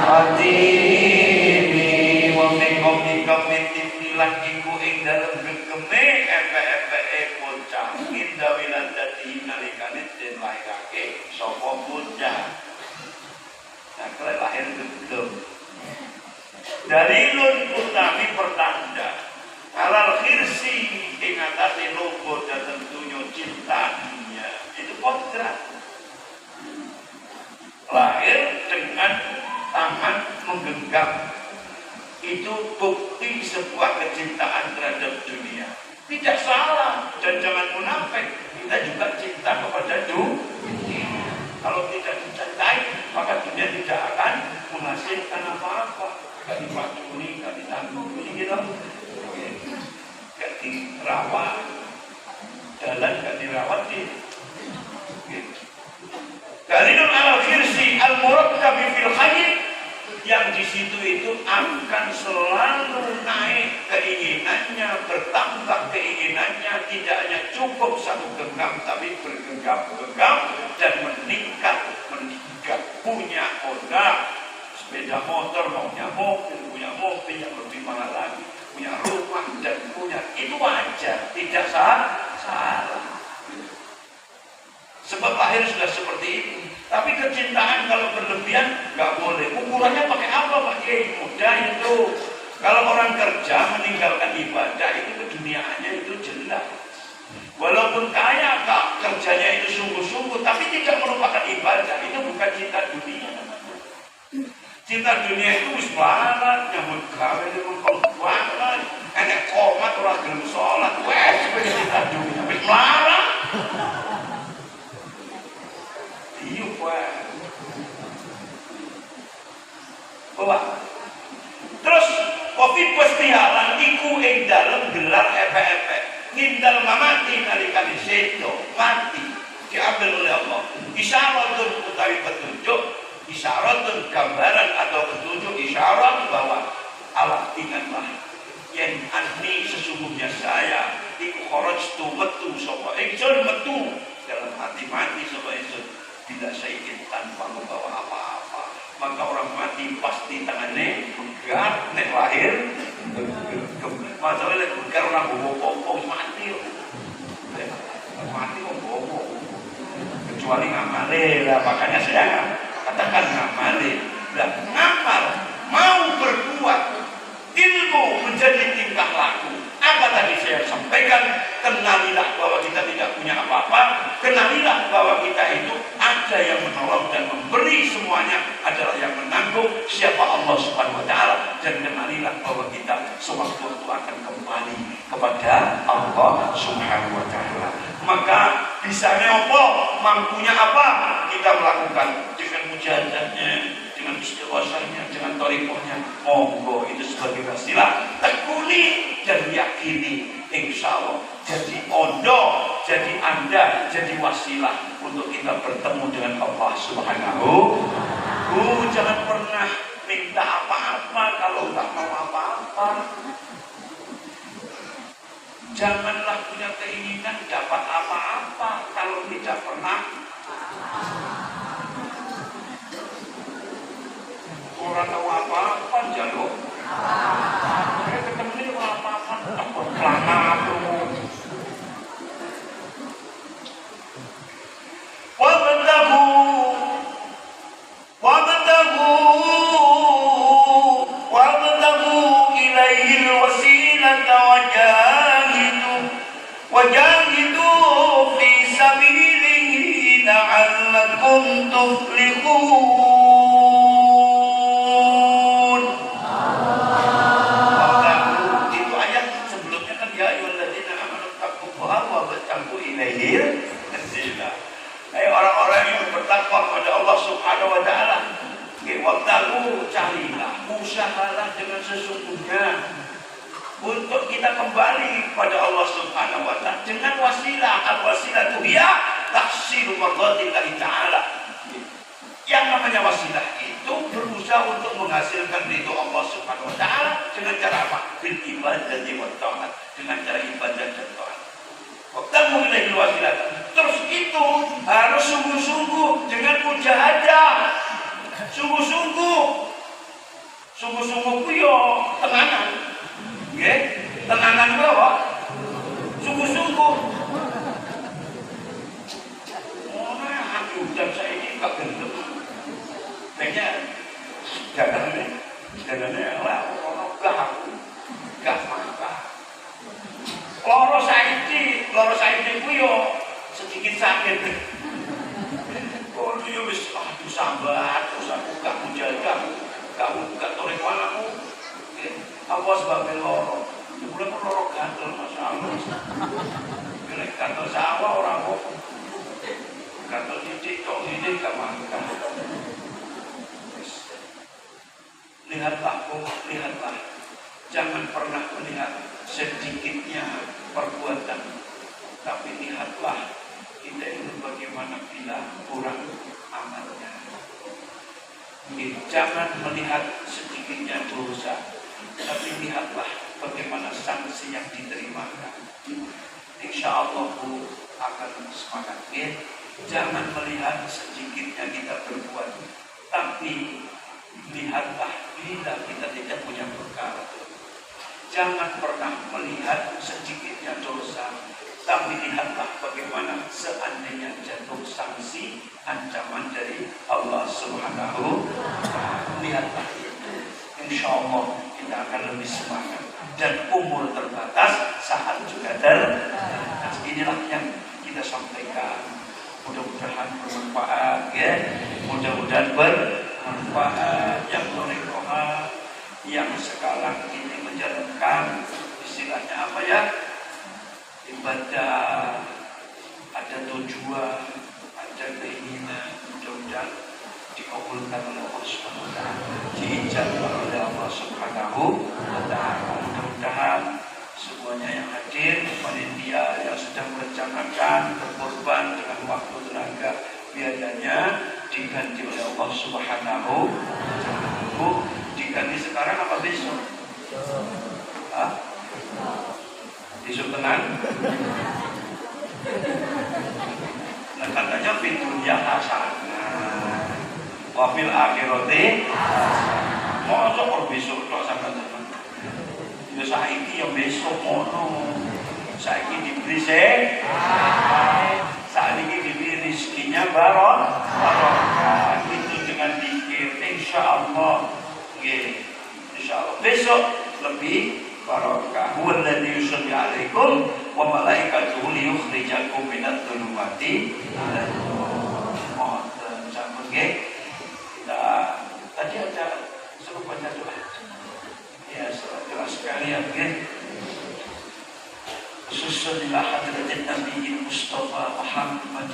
atimi wa fi qawmika fitilan iku ing dalem gegeme epe-epeke bocah inda wiladati nalikane den lahirake sapa bocah. Nah, kalau lahir gegem dalilun utawi pertanda alal khirsi ing atase logo dan tentunya cinta dunia itu kodrat. Lahir dengan tangan menggenggam itu bukti sebuah kecintaan terhadap dunia. Tidak salah dan jangan munafik, kita juga cinta kepada dunia. Kalau tidak dicintai maka dunia tidak akan menghasilkan apa-apa. Gak dipacuni, gak ditanggung, gitu. Gak dirawat, jalan gak dirawat, Dalilun ala khirsi al-murakkabi fil khair, yang di situ itu akan selalu naik keinginannya, bertambah keinginannya, tidak hanya cukup satu genggam tapi bergenggam-genggam dan meningkat. Punya Honda, sepeda motor, punya mobil yang lebih mahal lagi, punya rumah dan punya, itu wajar, tidak salah. Sebab lahir sudah seperti itu. Tapi kecintaan kalau berlebihan nggak boleh. Ukurannya pakai apa Pak Kiai? Mudah itu. Kalau orang kerja meninggalkan ibadah itu keduniaannya itu jelas. Walaupun kaya Kak, kerjanya itu sungguh-sungguh, tapi tidak melupakan ibadah, itu bukan cinta dunia. Cinta dunia itu wis barat, nyambut gawe dengan pembuatan, enek komat orang gelem sholat, wes cinta dunia, wis marah. Iya wes. Bapak. Terus covid pestihalan iku ing dalem gelar efek-efek. Ngindal mamati nalikane sedo mati diambil oleh Allah. Isyaratun utawi petunjuk, isyaratun gambaran atau petunjuk, isyarat bahwa Allah ingatlah yen anni sesungguhnya saya iku kharajtu metu sapa ingsun metu dalam hati mati sapa ingsun tidak saya ingin tanpa membawa apa-apa. Maka orang mati pasti tangannya begar nek lahir. Masalahnya begar orang bobo mati kok bobo, kecuali ngamale lah. Makanya saya katakan ngamale lah, ngamal mau berbuat ilmu menjadi tingkah laku. Apa tadi saya sampaikan? Kenalilah bahwa kita tidak punya apa-apa, kenalilah bahwa kita itu ada yang menolong dan memberi, semuanya adalah yang menanggung siapa Allah Subhanahu wa Ta'ala, dan kenalilah bahwa kita sewaktu-waktu akan kembali kepada Allah Subhanahu wa Ta'ala. Maka bisanya apa? Mampunya apa? Kita melakukan dengan mujahadatnya, dengan istighosahnya, dengan thariqahnya. Monggo itu sebagai wasilah, tekuni dan yakini, insya Allah jadi ondo, jadi anda, jadi wasilah untuk kita bertemu dengan Allah Subhanahu. Jangan pernah minta apa-apa kalau tak mau apa-apa. Janganlah punya keinginan dapat apa-apa kalau tidak pernah. Orang tahu apa-apa jalur. Ketemu ini apa-apa takut kelana tuh. Wabtagu ilaihil wasilata wajahidu fi sabilihi la'allakum tuflihun. Wabtagu itu ayat sebelumnya kan ya ayyuhalladzina amanu taqullaha wabtagu ilaihil wasilah. Orang-orang yang bertakwa kepada Allah Subhanahu wa Ta'ala, wabtagu, carilah, usahalah dengan sesungguhnya untuk kita kembali kepada Allah Subhanahu wa Ta'ala dengan wasilah. Al-wasilah itu ya tahsilu mardhatillahi ta'ala. Yang namanya wasilah itu berusaha untuk menghasilkan ridho Allah Subhanahu wa Ta'ala dengan cara apa? Bil ibadah wa ta'at, dengan cara ibadah dan taat. Wabtagu ilaihil wasilah. Terus itu harus sungguh-sungguh dengan mujahadah. Sungguh-sungguh kuyo tenanan. Nggih, tenanan bawa. Sungguh-sungguh. Ora aku jam saiki kok gendut. Kayaknya jangan ora ono gah mata. Loro saiki kuyo sedikit sakit. Oh dia wis aduh sambat, terus aku gak mujahadah, gak thariqah aku. Apa sebabnya loro? Sebelum loro gatel masalah. Nek gatel sawah ora apa. Gatel titik tok titik gak mangkat. Lihatlah. Jangan pernah melihat sedikitnya perbuatan, tapi lihatlah kita ini bagaimana bila kurang Jangan melihat sedikitnya dosa, tapi lihatlah bagaimana sanksi yang diterimakan. Insya Allah akan semangat. Jangan melihat sedikitnya kita berbuat, tapi lihatlah bila kita tidak punya bekal. Jangan pernah melihat sedikitnya dosa, tapi lihatlah bagaimana seandainya jatuh sanksi ancaman dari Allah Subhanahu wa Ta'ala. Lihatlah itu, insya Allah kita akan lebih semangat. Dan umur terbatas, saat juga terbatas. Inilah yang kita sampaikan. Mudah-mudahan bermanfaat, ya. Mudah-mudahan bermanfaat. Yang mereka yang sekarang ini menjalankan istilahnya apa ya? Ibadah, ada tujuan, ada keinginan, mudah-mudahan dikabulkan oleh Allah Subhanahu wa Ta'ala, diijabah oleh Allah Subhanahu wa Ta'ala. Mudah-mudahan semuanya yang hadir, panitia yang sudah merencanakan berkorban dengan waktu, tenaga, biayanya diganti oleh Allah Subhanahu wa Ta'ala. Diganti sekarang apa besok? Hah? Besok tenang? Nah, katanya fiturnya hasanah wa fil akhirati mosok kok besok tok sampeyan. Ya saiki ya besok ngono. Saiki diberi saiki diberi rezekinya barokah. Itu dengan dikir insyaallah. Nggih. Insyaallah besok lebih barokah. Huwa alladzi yusalli 'alaikum wa malaikatuhu liyukhrijakum minadh dhulumati ila nur. Mohon sampun nggih. Kita tadi ada suruh baca doa. Ya, jelas sekali ya, nggih. Khususnya ila hadratin Nabi Mustafa Muhammad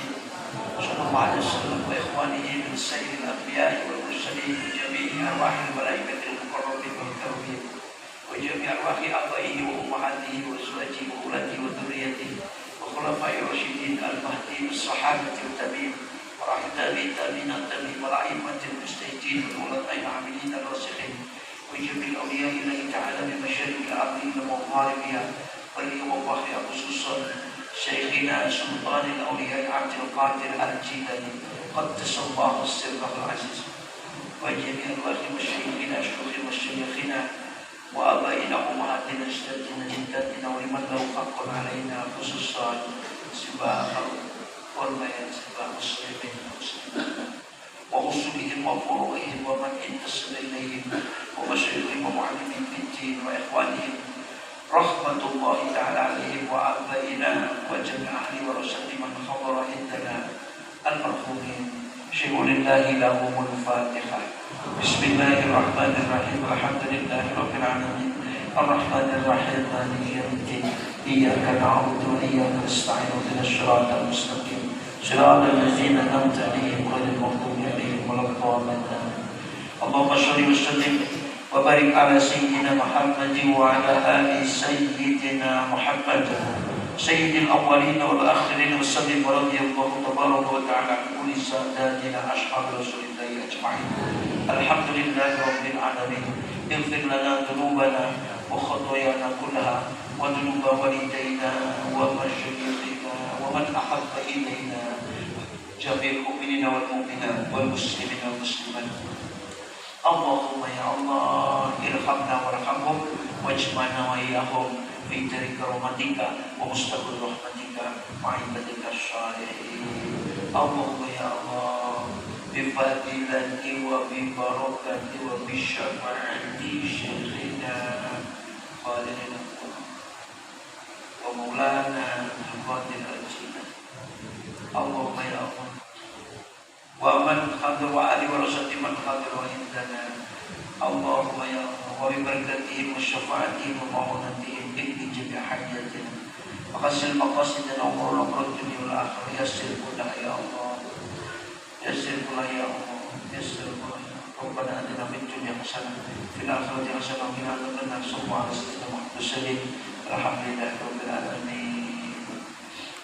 sallallahu alaihi wasallam wa ikhwanihi min sayyidil anbiya'i wal mursalin wa jami'i arwahil malaikatil muqarrabin wal karumin wa jami'i arwahi abaihi wa ummahatihi wa azwajihi wa ulatihi wa dhurriyyatihi wa khulafai rasyidin al-mahdi was sahabati wa tabi'in wa rahtabi tabi'in tabi'in wal a'immatil mustahidin wal ulama'i al-amilin al-rasikhin wa jami'il awliya'i lillahi ta'ala min masyariqil ardi ila magharibiha واليوم وحي خصوصا شيخنا سلطان الاولياء عبد القادر الجيلاني قدس الله سره العزيز وجميع الوالي مشايخنا شيوخ مشايخنا وابائنا وامهاتنا اجدادنا جداتنا ولمن له حق علينا خصوصا سباق والبيان سباق مسلمين وغسلهم وفروعهم ومن انتسب اليهم ومشايخهم ومعلمين في الدين واخوانهم رحمة الله تعالى عليهم وآبائنا وجميع أهل ورثة من حضر عندنا المرحومين. شكر لله لهم الفاتحة. بسم الله الرحمن الرحيم. الحمد لله رب العالمين الرحمن الرحيم مالك يوم الدين إياك نعبد وإياك نستعين اهدنا الصراط المستقيم صراط الذين أنعمت عليهم غير المغضوب عليهم ولا الضالين. اللهم صل وسلم وبارك على سيدنا محمد وعلى آل سيدنا محمد سيد الأولين والآخرين وسلم ورضي الله تبارك وتعالى عن كل ساداتنا أصحاب رسول الله أجمعين. الحمد لله رب العالمين. اغفر لنا ذنوبنا وخطايانا كلها وذنوب والدينا ومشايخنا ومن أحب إلينا جميع المؤمنين والمؤمنات والمسلمين والمسلمات. اللهم يا الله ارحمنا وارحمهم واجمعنا وإياهم في دار كرامتك ومستقر رحمتك وعبادك الصالحين. اللهم يا الله بفضيلة وببركة وبشفاعة شيخنا خالدنا ومولانا القادر الجيلاني. اللهم يا الله ومن حضر وآل ورثة من حضر عندنا. اللهم يا الله وببركتهم وشفاعتهم ومعونتهم اهد جميع حاجاتنا وغسل مقاصدنا وامور الدنيا والآخرة. يسر كلها يا الله، يسر كلها يا الله، يسر كلها. ربنا آتنا في الدنيا حسنة في الآخرة حسنة وقنا عذاب النار. صلى الله عليه وسلم وسلم. الحمد لله رب العالمين.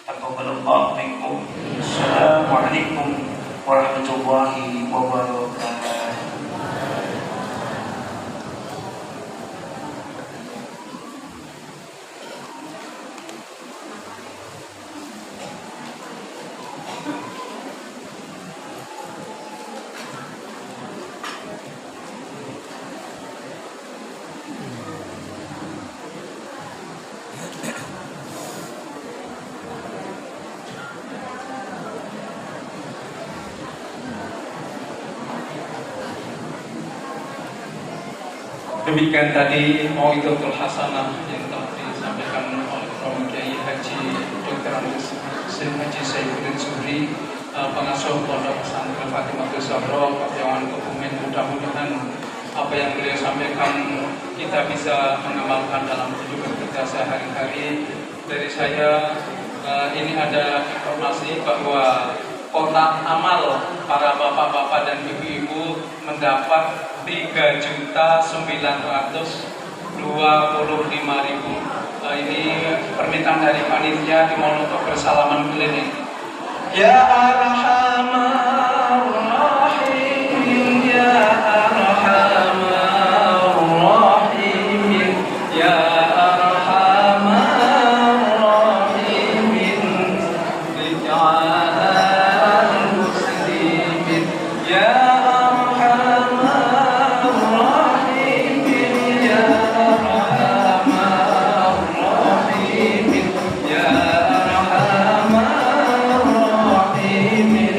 تقبل الله منكم. السلام عليكم warahmatullahi wabarakatuh. Demikian tadi Mau'izatul Hasanah yang telah disampaikan oleh Romo Kiai Haji Dr. Haji Saifuddin Zuhri, pengasuh Pondok Pesantren Fatimahus Zahra Kabupaten Kebumen. Mudah-mudahan apa yang beliau sampaikan kita bisa mengamalkan dalam kehidupan kita sehari-hari. Dari saya ini ada informasi bahwa kotak amal para bapak-bapak dan ibu-ibu mendapat 3.925.000. Ini permintaan dari panitia di Monoto Bersalaman Klinik. Ya Arhamar Rahimin, Ya Arhamar Rahimin, Ya Arhamar Rahimin, Rijal Muslimin, Ya Arhamar Rahimin, Ya Arhamar Rahimin, Ya Arhamar Rahimin.